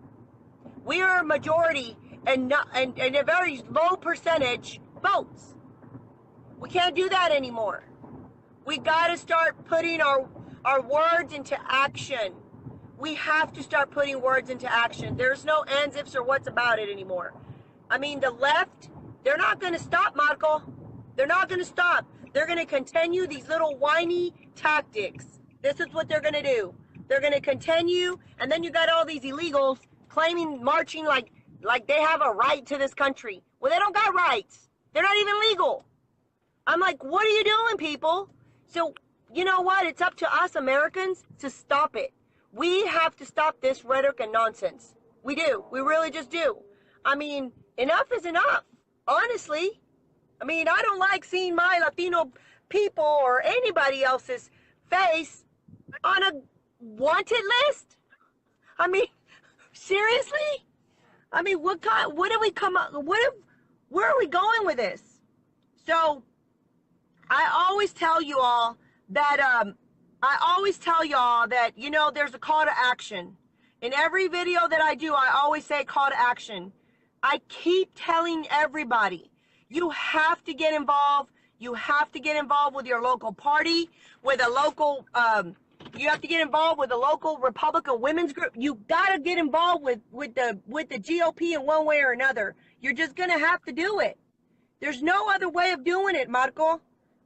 We are a majority and a very low percentage votes. We can't do that anymore. We got to start putting our words into action. We have to start putting words into action. There's no ands, ifs, or what's about it anymore. I mean, the left, they're not going to stop, Marco. They're not going to stop. They're going to continue these little whiny tactics. This is what they're going to do. They're going to continue, and then you got all these illegals claiming, marching like they have a right to this country. Well, they don't got rights. They're not even legal. I'm like, what are you doing, people? So, you know what? It's up to us Americans to stop it. We have to stop this rhetoric and nonsense. We do. We really just do. I mean, enough is enough, honestly. I mean, I don't like seeing my Latino people or anybody else's face on a wanted list. I mean, seriously? I mean, what have we come up, where are we going with this? So, I always tell you all that, you know, there's a call to action. In every video that I do, I always say call to action. I keep telling everybody, you have to get involved. You have to get involved with your local party, with a local, you have to get involved with a local Republican women's group. You got to get involved with the GOP in one way or another. You're just going to have to do it. There's no other way of doing it, Marco.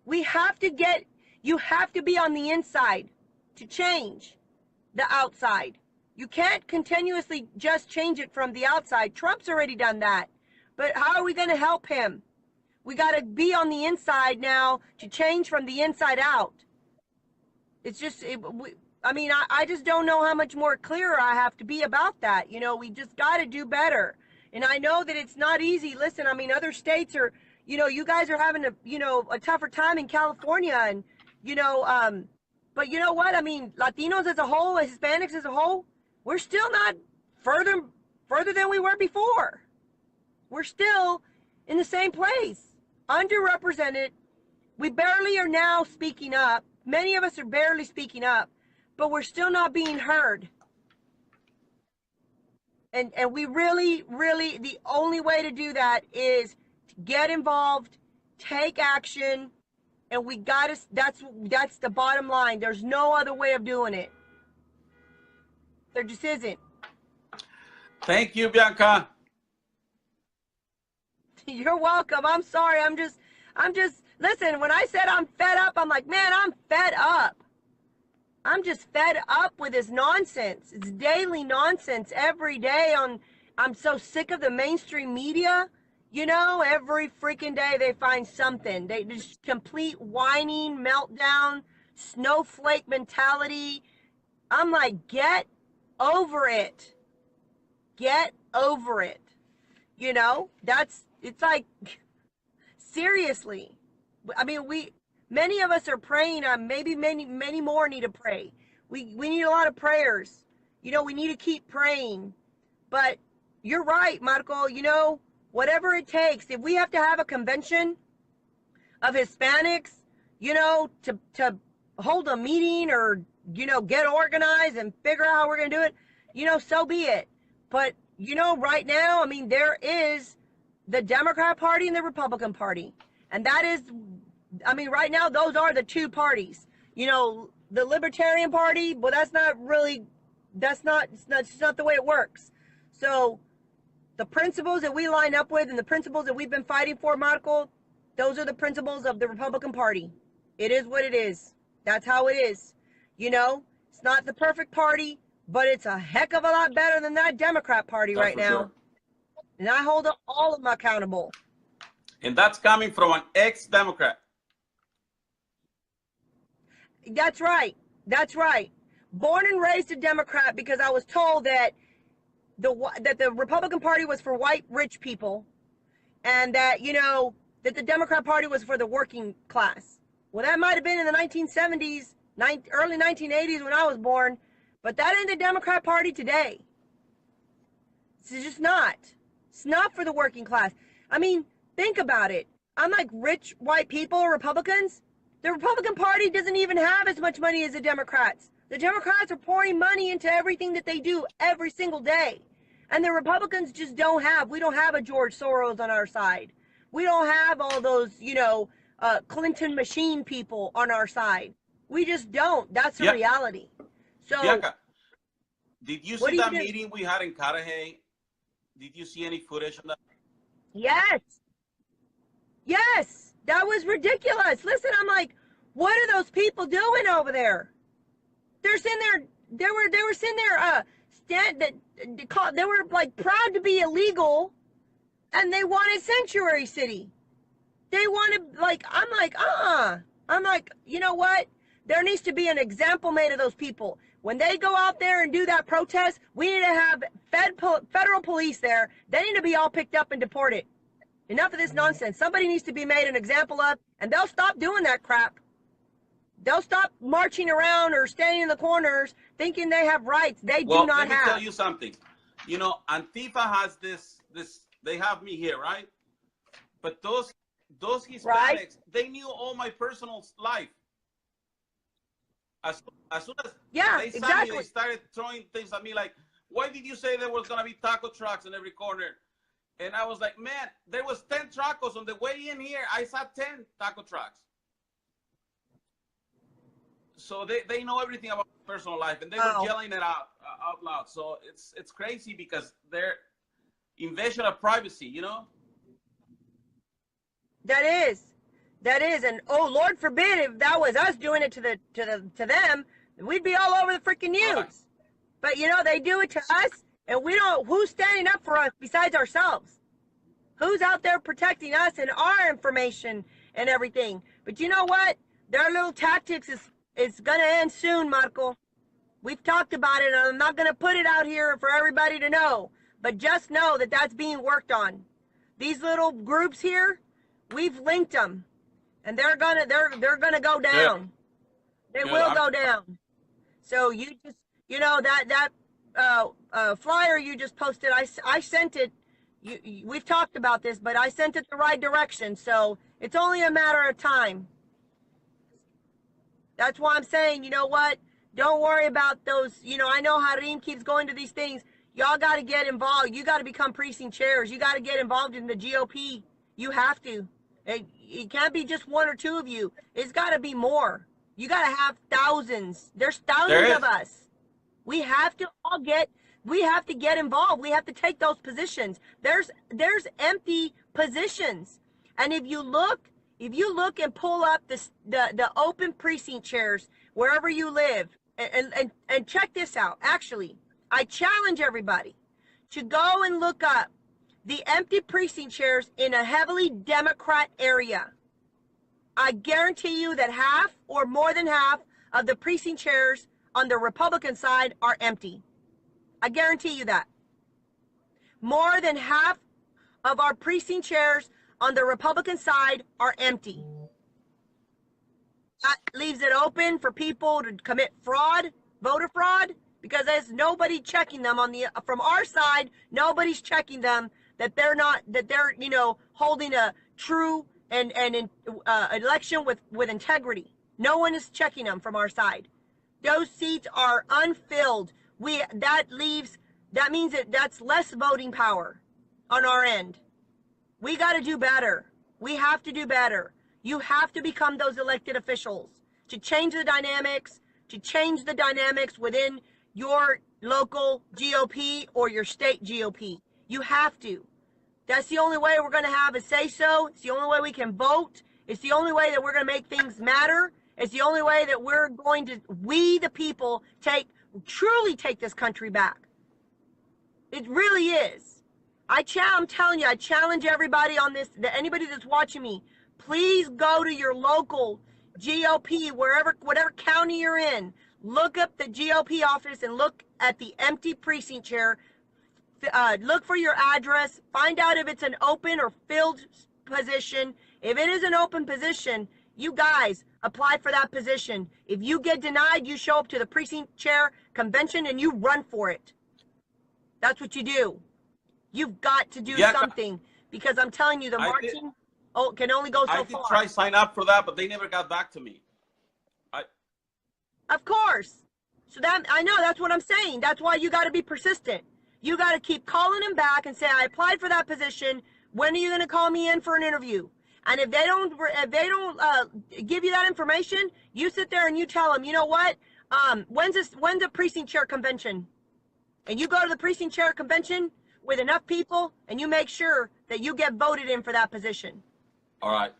We have to you have to be on the inside to change the outside. You can't continuously just change it from the outside. Trump's already done that. But how are we going to help him? We got to be on the inside now to change from the inside out. It's just, I just don't know how much more clearer I have to be about that. You know, we just got to do better. And I know that it's not easy. Listen, I mean, other states are, you know, you guys are having a tougher time in California, and, but you know what? I mean, Latinos as a whole, Hispanics as a whole, we're still not further than we were before. We're still in the same place, underrepresented. We barely are now speaking up. Many of us are barely speaking up, but we're still not being heard. And we really, the only way to do that is to get involved, take action, and we got to, that's the bottom line. There's no other way of doing it. There just isn't. Thank you, Bianca. You're welcome. I'm sorry. I'm just, listen, when I said I'm fed up, I'm like, man, I'm fed up. I'm just fed up with this nonsense. It's daily nonsense every day I'm so sick of the mainstream media. You know, every freaking day they find something. They just complete whining, meltdown, snowflake mentality. I'm like, get over it. Get over it. You know, it's like, seriously. I mean, many of us are praying. Maybe many more need to pray. We need a lot of prayers. You know, we need to keep praying. But you're right, Marco. You know, whatever it takes. If we have to have a convention of Hispanics, you know, to hold a meeting or, you know, get organized and figure out how we're going to do it, you know, so be it. But, you know, right now, I mean, there is the Democrat Party and the Republican Party. And that is, I mean, right now, those are the two parties. You know, the Libertarian Party, well, it's not the way it works. So the principles that we line up with and the principles that we've been fighting for, Marco, those are the principles of the Republican Party. It is what it is. That's how it is. You know, it's not the perfect party, but it's a heck of a lot better than that Democrat Party right now. Sure. And I hold all of them accountable. And that's coming from an ex-Democrat. That's right. That's right. Born and raised a Democrat because I was told that the Republican Party was for white rich people, and that, you know, that the Democrat Party was for the working class. Well, that might have been in the 1970s, early 1980s when I was born, but that ain't the Democrat Party today. It's just not. It's not for the working class. I mean, think about it. Unlike rich white people, Republicans, the Republican Party doesn't even have as much money as the Democrats. The Democrats are pouring money into everything that they do every single day. And the Republicans just don't have. We don't have a George Soros on our side. We don't have all those, you know, Clinton machine people on our side. We just don't. That's the reality. So, Bianca, did you see that meeting we had in Cudahy? Did you see any footage of that? Yes. Yes. That was ridiculous. Listen, I'm like, what are those people doing over there? They're sitting there. They were sitting there. They were like proud to be illegal, and they wanted sanctuary city. They wanted, like, I'm like, you know what? There needs to be an example made of those people. When they go out there and do that protest, we need to have federal police there. They need to be all picked up and deported. Enough of this nonsense. Somebody needs to be made an example of, and they'll stop doing that crap. They'll stop marching around or standing in the corners thinking they have rights. They do not have. Let me tell you something. You know, Antifa has this, they have me here, right? But those Hispanics, they knew all my personal life. As soon as they saw me, they started throwing things at me like, why did you say there was going to be taco trucks in every corner? And I was like, man, there was 10 tacos on the way in here. I saw 10 taco trucks. So they know everything about personal life, and they were yelling it out loud. So it's crazy because they're invasion of privacy, you know? That That is, and oh Lord forbid if that was us doing it to them, we'd be all over the freaking news. Right. But you know, they do it to us, and we don't. Who's standing up for us besides ourselves? Who's out there protecting us and our information and everything? But you know what? Their little tactics is gonna end soon, Marco. We've talked about it, and I'm not gonna put it out here for everybody to know. But just know that that's being worked on. These little groups here, we've linked them. And they're gonna go down. They will go down. So you just, you know, that flyer you just posted, I sent it. We've talked about this, but I sent it the right direction. So it's only a matter of time. That's why I'm saying, you know what? Don't worry about those. You know, I know Harim keeps going to these things. Y'all got to get involved. You got to become precinct chairs. You got to get involved in the GOP. You have to. It can't be just one or two of you. It's got to be more. You got to have thousands. There's thousands of us. We have to all get involved. We have to take those positions. There's empty positions. And if you look and pull up the open precinct chairs wherever you live, and check this out. Actually, I challenge everybody to go and look up the empty precinct chairs in a heavily Democrat area. I guarantee you that half or more than half of the precinct chairs on the Republican side are empty. I guarantee you that. More than half of our precinct chairs on the Republican side are empty. That leaves it open for people to commit fraud, voter fraud, because there's nobody checking them from our side. Nobody's checking them that they're you know, holding a true and election with integrity. No one is checking them from our side. Those seats are unfilled. That means that's less voting power on our end. We got to do better. We have to do better. You have to become those elected officials to change the dynamics, within your local GOP or your state GOP. You have to. That's the only way we're going to have a say-so. It's the only way we can vote. It's the only way that we're going to make things matter. It's the only way that we're going to, we the people, truly take this country back. It really is. I'm telling you, I challenge everybody on this, anybody that's watching me, please go to your local GOP, whatever county you're in. Look up the GOP office and look at the empty precinct chair. Look for your address. Find out if it's an open or filled position. If it is an open position, you guys apply for that position. If you get denied, you show up to the precinct chair convention and you run for it. That's what you do. You've got to do something, because I'm telling you, the marching can only go so far. I did try to sign up for that, but they never got back to me. Of course. So I know, that's what I'm saying. That's why you got to be persistent. You got to keep calling them back and say, I applied for that position. When are you going to call me in for an interview? And if they don't give you that information, you sit there and you tell them, you know what? When's a precinct chair convention? And you go to the precinct chair convention with enough people, and you make sure that you get voted in for that position. All right.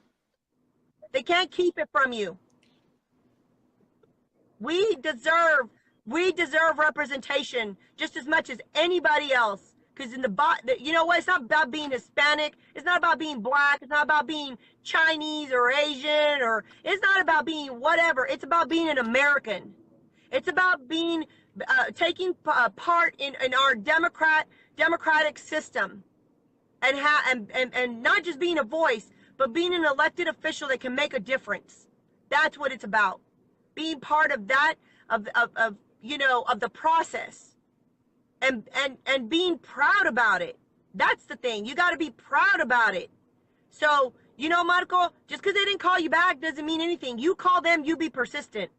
They can't keep it from you. We deserve representation just as much as anybody else. Because you know what? It's not about being Hispanic. It's not about being black. It's not about being Chinese or Asian, or it's not about being whatever. It's about being an American. It's about being taking part in our democratic system, and not just being a voice, but being an elected official that can make a difference. That's what it's about. Being part of that, of the process, and being proud about it. That's the thing. You got to be proud about it. So, you know, Marco, just because they didn't call you back doesn't mean anything. You call them, you be persistent,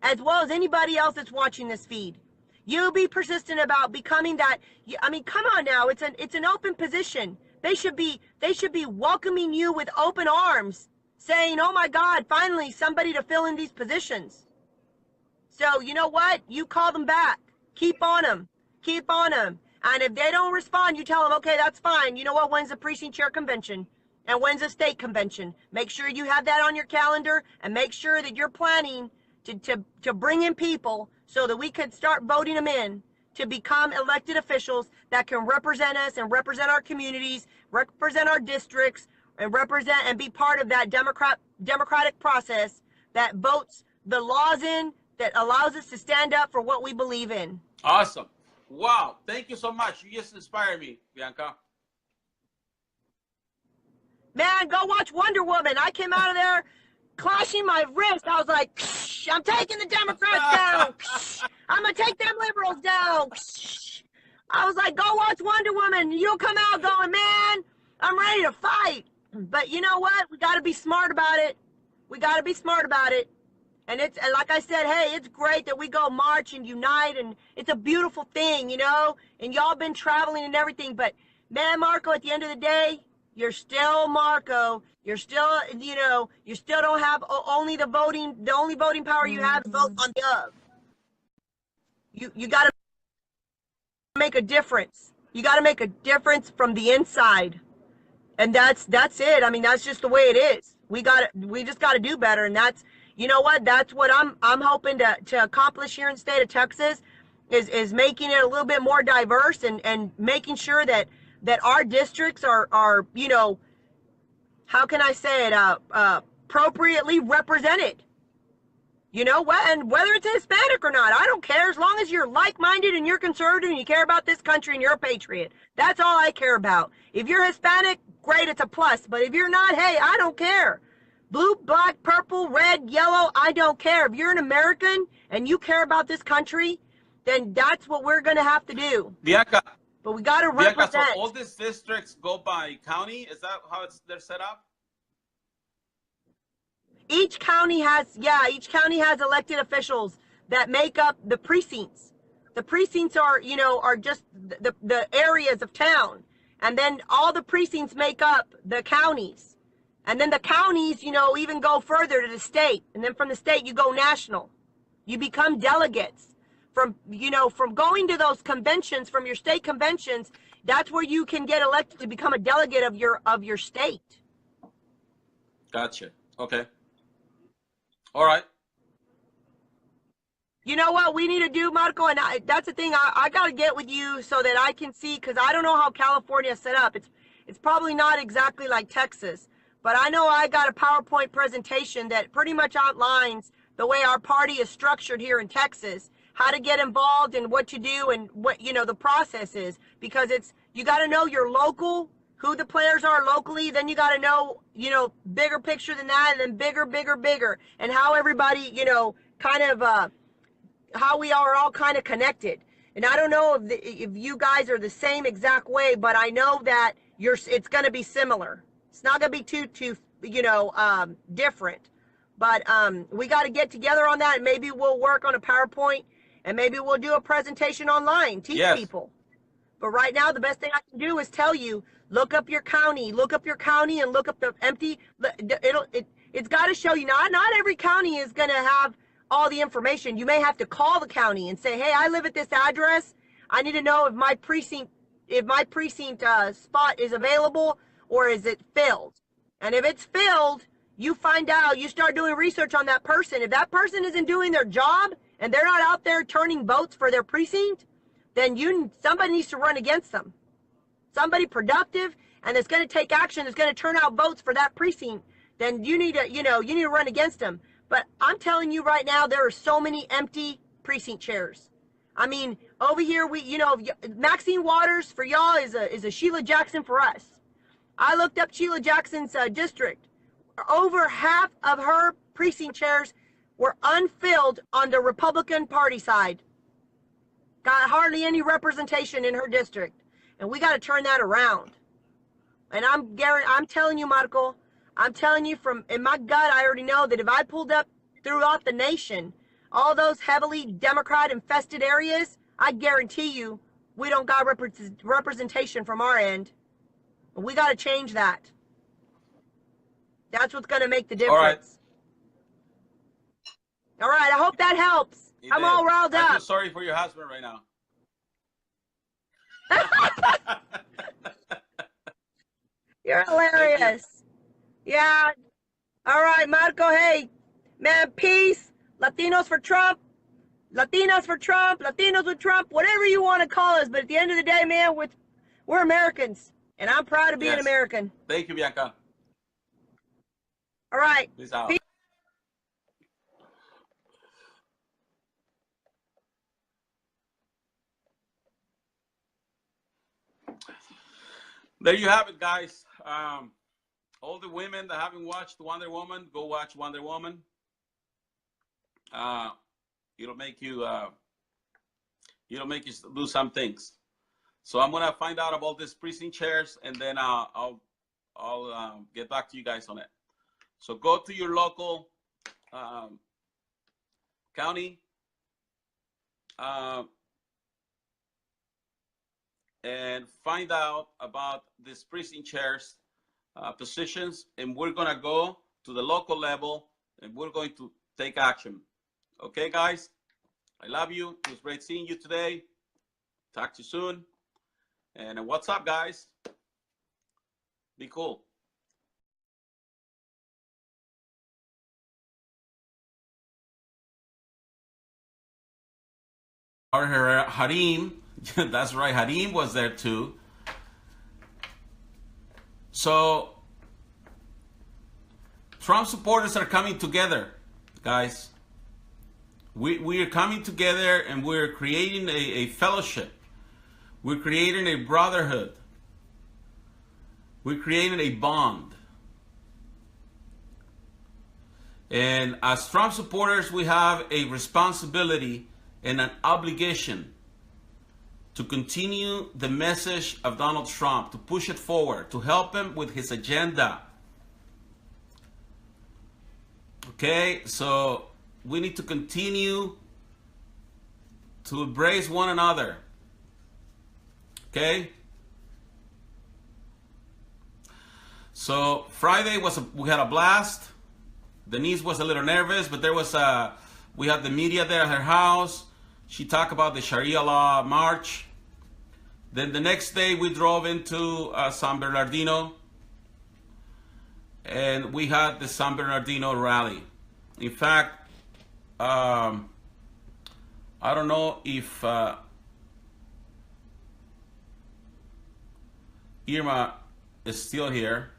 as well as anybody else that's watching this feed. You be persistent about becoming that. I mean, come on now. It's an open position. They should be welcoming you with open arms, saying, oh my God, finally somebody to fill in these positions. So you know what? You call them back. Keep on them. Keep on them. And if they don't respond, you tell them, okay, that's fine. You know what? When's the precinct chair convention? And when's the state convention? Make sure you have that on your calendar, and make sure that you're planning to bring in people so that we could start voting them in to become elected officials that can represent us and represent our communities, represent our districts, and represent and be part of that democratic process that votes the laws in, that allows us to stand up for what we believe in. Awesome. Wow. Thank you so much. You just inspired me, Bianca. Man, go watch Wonder Woman. I came out of there clashing my wrist. I was like, I'm taking the Democrats down. I'm going to take them liberals down. I was like, go watch Wonder Woman. You'll come out going, man, I'm ready to fight. But you know what? We got to be smart about it. We got to be smart about it. And it's, and like I said, hey, it's great that we go march and unite, and it's a beautiful thing, you know, and y'all been traveling and everything. But man, Marco, at the end of the day, you're still Marco. You're still, you know, you still don't have only the only voting power you have is vote on the of. You got to make a difference. You got to make a difference from the inside. And that's it. I mean, that's just the way it is. We just got to do better. And that's, you know what? That's what I'm hoping to accomplish here in the state of Texas is making it a little bit more diverse and making sure that our districts are, you know, how can I say it, appropriately represented. You know, and whether it's Hispanic or not, I don't care, as long as you're like-minded and you're conservative and you care about this country and you're a patriot. That's all I care about. If you're Hispanic, great, it's a plus. But if you're not, hey, I don't care. Blue, black, purple, red, yellow, I don't care. If you're an American and you care about this country, then that's what we're going to have to do. Bianca. But we got to represent. Bianca, so all these districts go by county? Is that how they're set up? Each county has elected officials that make up the precincts. The precincts are, you know, are just the areas of town. And then all the precincts make up the counties. And then the counties, you know, even go further to the state. And then from the state, you go national. You become delegates. From going to those conventions, from your state conventions, that's where you can get elected to become a delegate of your state. Gotcha. Okay. All right. You know what we need to do, Marco? And that's the thing. I got to get with you so that I can see, because I don't know how California is set up. It's probably not exactly like Texas. But I know I got a PowerPoint presentation that pretty much outlines the way our party is structured here in Texas, how to get involved and what to do and what, you know, the process is. Because you got to know your local, who the players are locally, then you got to know, you know, bigger picture than that, and then bigger, and how everybody, you know, kind of, how we are all kind of connected. And I don't know if you guys are the same exact way, but I know that it's going to be similar. It's not going to be too, you know, different. But we got to get together on that, and maybe we'll work on a PowerPoint, and maybe we'll do a presentation online, teach people. But right now, the best thing I can do is tell you, look up your county, and look up the empty. It's got to show you. Not every county is going to have all the information. You may have to call the county and say, hey, I live at this address. I need to know if my precinct spot is available or is it filled. And if it's filled, you find out, you start doing research on that person. If that person isn't doing their job and they're not out there turning votes for their precinct, then somebody needs to run against them. Somebody productive and that's going to take action, that's going to turn out votes for that precinct, then you need to run against them. But I'm telling you right now, there are so many empty precinct chairs. I mean, over here, Maxine Waters for y'all is a Sheila Jackson for us. I looked up Sheila Jackson's district. Over half of her precinct chairs were unfilled on the Republican Party side. Got hardly any representation in her district. And we got to turn that around. And I'm telling you, Marco, I'm telling you from in my gut, I already know that if I pulled up throughout the nation, all those heavily Democrat infested areas, I guarantee you we don't got representation from our end. We got to change that. That's what's going to make the difference. All right. I hope that helps. I'm all riled up. I feel sorry for your husband right now. You're hilarious. Yeah. All right, Marco. Hey, man, peace. Latinos for Trump. Latinos for Trump. Latinos with Trump. Whatever you want to call us. But at the end of the day, man, we're Americans. And I'm proud to be an Yes. American. Thank you, Bianca. All right. Peace out. Peace. There you have it, guys. All the women that haven't watched Wonder Woman, go watch Wonder Woman. It'll make you do some things. So I'm gonna find out about these precinct chairs, and then I'll get back to you guys on it. So go to your local county and find out about these precinct chairs positions, and we're gonna go to the local level, and we're going to take action. Okay, guys? I love you. It was great seeing you today. Talk to you soon. And what's up, guys? Be cool. Our Harim, that's right, Harim was there too. So, Trump supporters are coming together, guys. We are coming together, and we're creating a fellowship. We're creating a brotherhood. We're creating a bond. And as Trump supporters, we have a responsibility and an obligation to continue the message of Donald Trump, to push it forward, to help him with his agenda. Okay, so we need to continue to embrace one another. Okay? So Friday we had a blast. Denise was a little nervous, but we had the media there at her house. She talked about the Sharia law march. Then the next day we drove into San Bernardino, and we had the San Bernardino rally. In fact, I don't know if Irma is still here.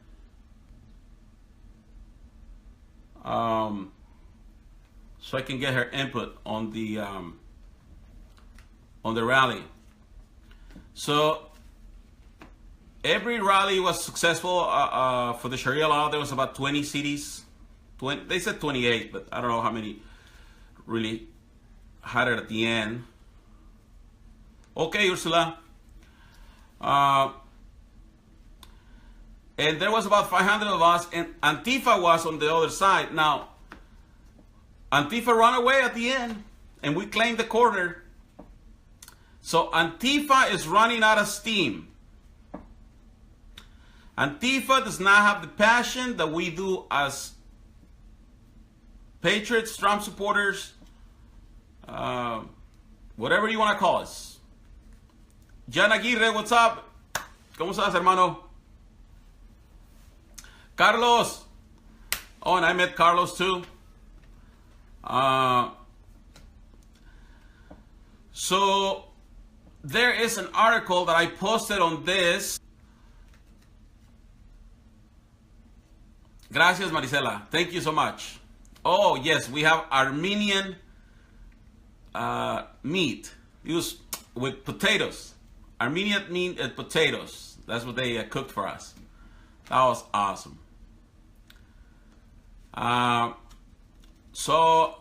So I can get her input on the rally. So every rally was successful for the Sharia law. There was about 20 cities. They said 28, but I don't know how many really had it at the end. Okay, Ursula. And there was about 500 of us, and Antifa was on the other side. Now, Antifa ran away at the end, and we claimed the corner. So Antifa is running out of steam. Antifa does not have the passion that we do as patriots, Trump supporters, whatever you want to call us. Jan Aguirre, what's up? ¿Cómo estás, hermano? Carlos. Oh, and I met Carlos too. So there is an article that I posted on this. Gracias, Marisela. Thank you so much. Oh, yes, we have Armenian meat used with potatoes. Armenian meat and potatoes. That's what they cooked for us. That was awesome. So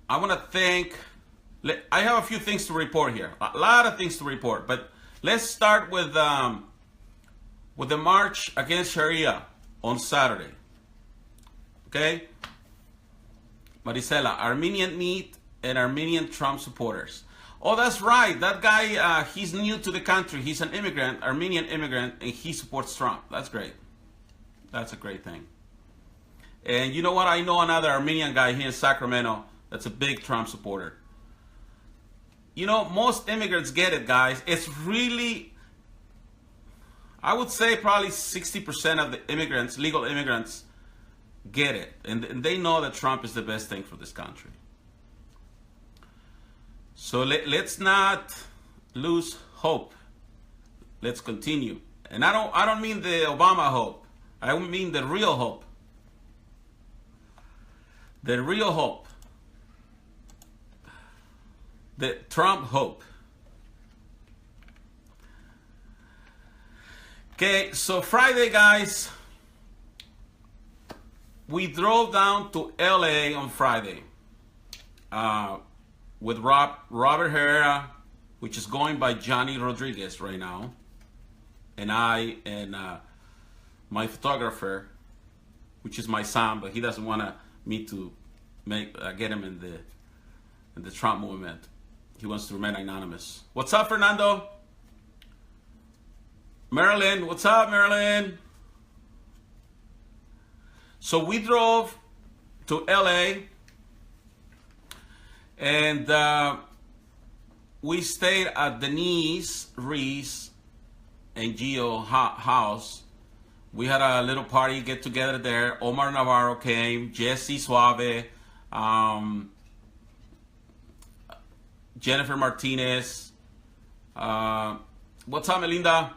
I want to thank. I have a few things to report here. A lot of things to report, but let's start with the march against Sharia on Saturday. Okay, Marisela, Armenian meat and Armenian Trump supporters. Oh, that's right. That guy, he's new to the country. He's an immigrant, Armenian immigrant, and he supports Trump. That's great. That's a great thing. And you know what? I know another Armenian guy here in Sacramento that's a big Trump supporter. You know, most immigrants get it, guys. It's really, I would say probably 60% of the immigrants, legal immigrants, get it. And they know that Trump is the best thing for this country. So let's not lose hope. Let's continue. And I don't mean the Obama hope. I mean the real hope. The real hope. The Trump hope. Okay, so Friday, guys, we drove down to LA on Friday with Robert Herrera, which is going by Johnny Rodriguez right now, and I and my photographer, which is my son, but he doesn't want me to get him in the Trump movement. He wants to remain anonymous. What's up, Fernando? Marilyn, what's up, Marilyn? So we drove to LA and we stayed at Denise, Reese, and Gio house. We had a little party get together there. Omar Navarro came, Jesse Suave, Jennifer Martinez. What's up, Melinda?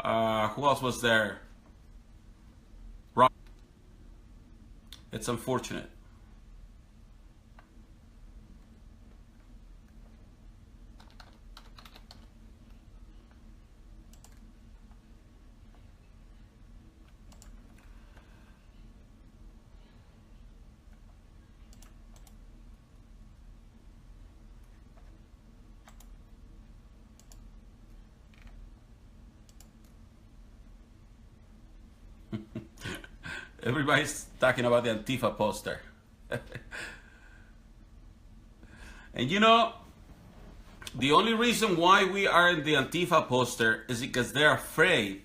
Who else was there? It's unfortunate. Everybody's talking about the Antifa poster. And you know, the only reason why we are in the Antifa poster is because they're afraid.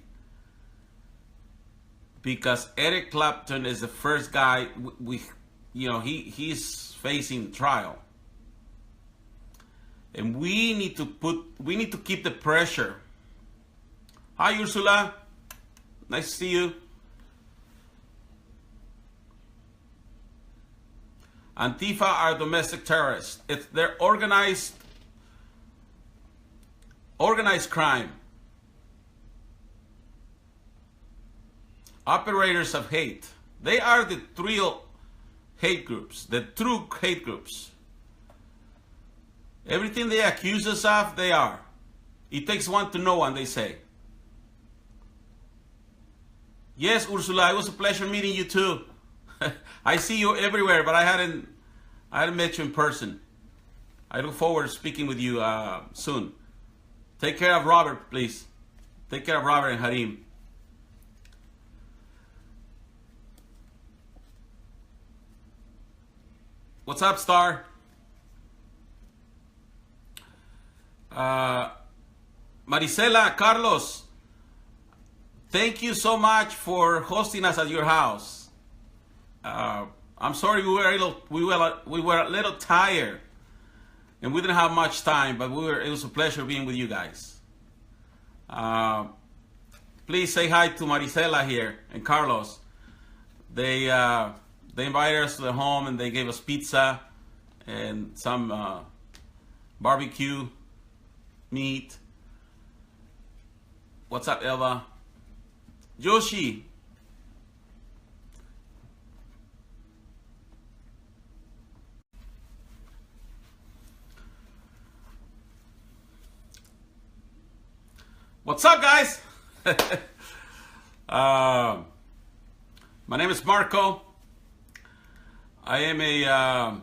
Because Eric Clapton is the first guy he's facing trial. And we need to keep the pressure. Hi, Ursula. Nice to see you. Antifa are domestic terrorists. They're organized crime. Operators of hate. They are the real hate groups, the true hate groups. Everything they accuse us of, they are. It takes one to know one, they say. Yes, Ursula, it was a pleasure meeting you too. I see you everywhere, but I hadn't met you in person. I look forward to speaking with you soon. Take care of Robert, please. Take care of Robert and Harim. What's up, Star? Marisela, Carlos, thank you so much for hosting us at your house. I'm sorry we were a little tired and we didn't have much time, but it was a pleasure being with you guys. Please say hi to Marisela here and Carlos. They invited us to their home and they gave us pizza and some barbecue meat. What's up, Eva? Yoshi. What's up, guys? My name is Marco. I am a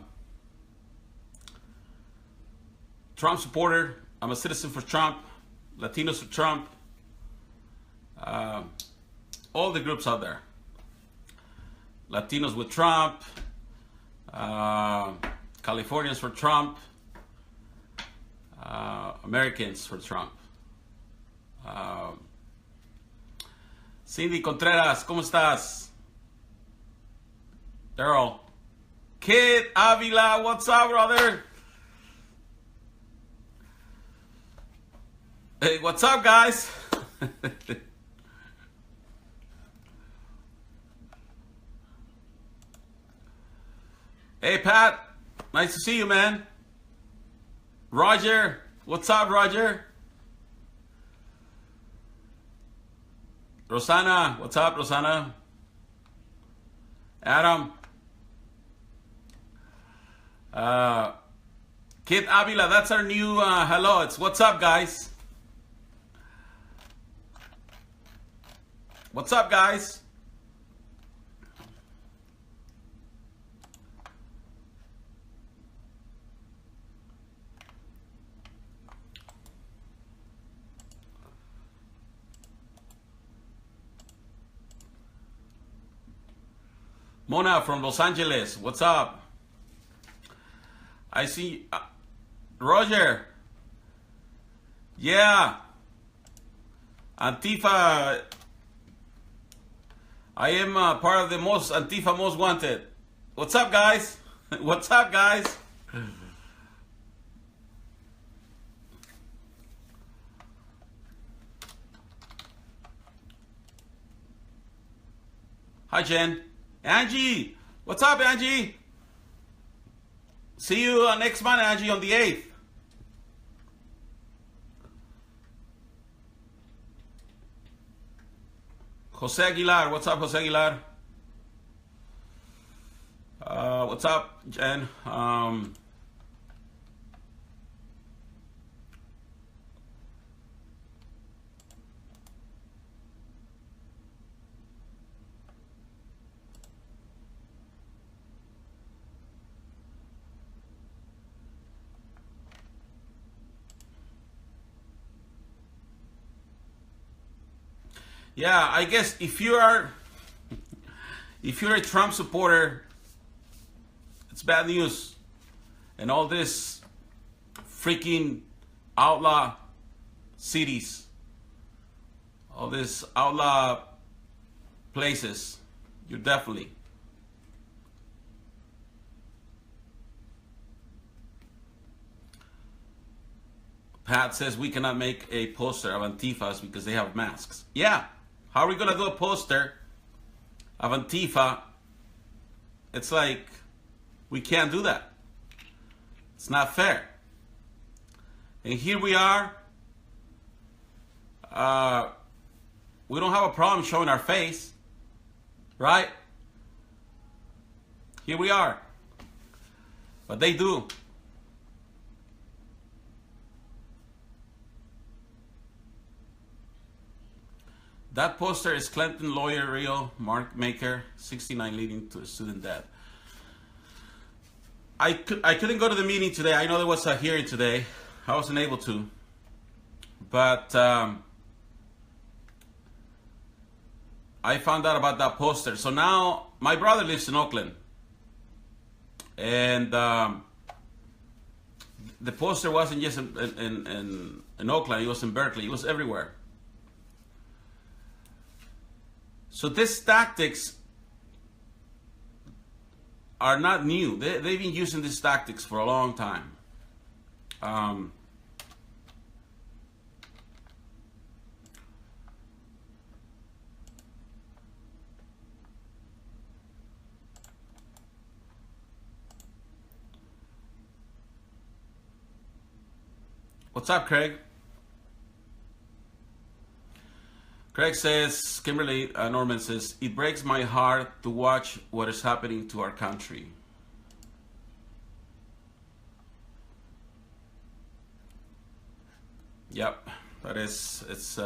Trump supporter. I'm a citizen for Trump, Latinos for Trump, all the groups out there. Latinos with Trump, Californians for Trump, Americans for Trump. Cindy Contreras, ¿cómo estás? Daryl. Kid Avila, what's up, brother? Hey, what's up, guys? Hey, Pat. Nice to see you, man. Roger. What's up, Roger? Rosanna. What's up, Rosanna? Adam. Kid Avila, that's our new hello. It's what's up, guys? What's up, guys? Mona from Los Angeles, what's up? I see Roger. Yeah. Antifa. I am part of the most Antifa most wanted. What's up, guys? What's up, guys? Hi, Jen. Angie, what's up, Angie? See you next month, Angie, on the 8th. Jose Aguilar, what's up, Jose Aguilar? What's up, Jen? Yeah, I guess if you're a Trump supporter, it's bad news. And all this freaking outlaw cities, all this outlaw places, you're definitely. Pat says we cannot make a poster of Antifas because they have masks. Yeah. How are we going to do a poster of Antifa? It's like, we can't do that. It's not fair. And here we are. We don't have a problem showing our face. Right? Here we are. But they do. That poster is Clinton lawyer real mark maker 69 leading to student death. I couldn't go to the meeting today. I know there was a hearing today. I wasn't able to. But I found out about that poster. So now my brother lives in Oakland. And the poster wasn't just in Oakland. It was in Berkeley. It was everywhere. So these tactics are not new. They've been using these tactics for a long time. What's up, Craig? Craig says, Kimberly Norman says, it breaks my heart to watch what is happening to our country. Yep, that is, it's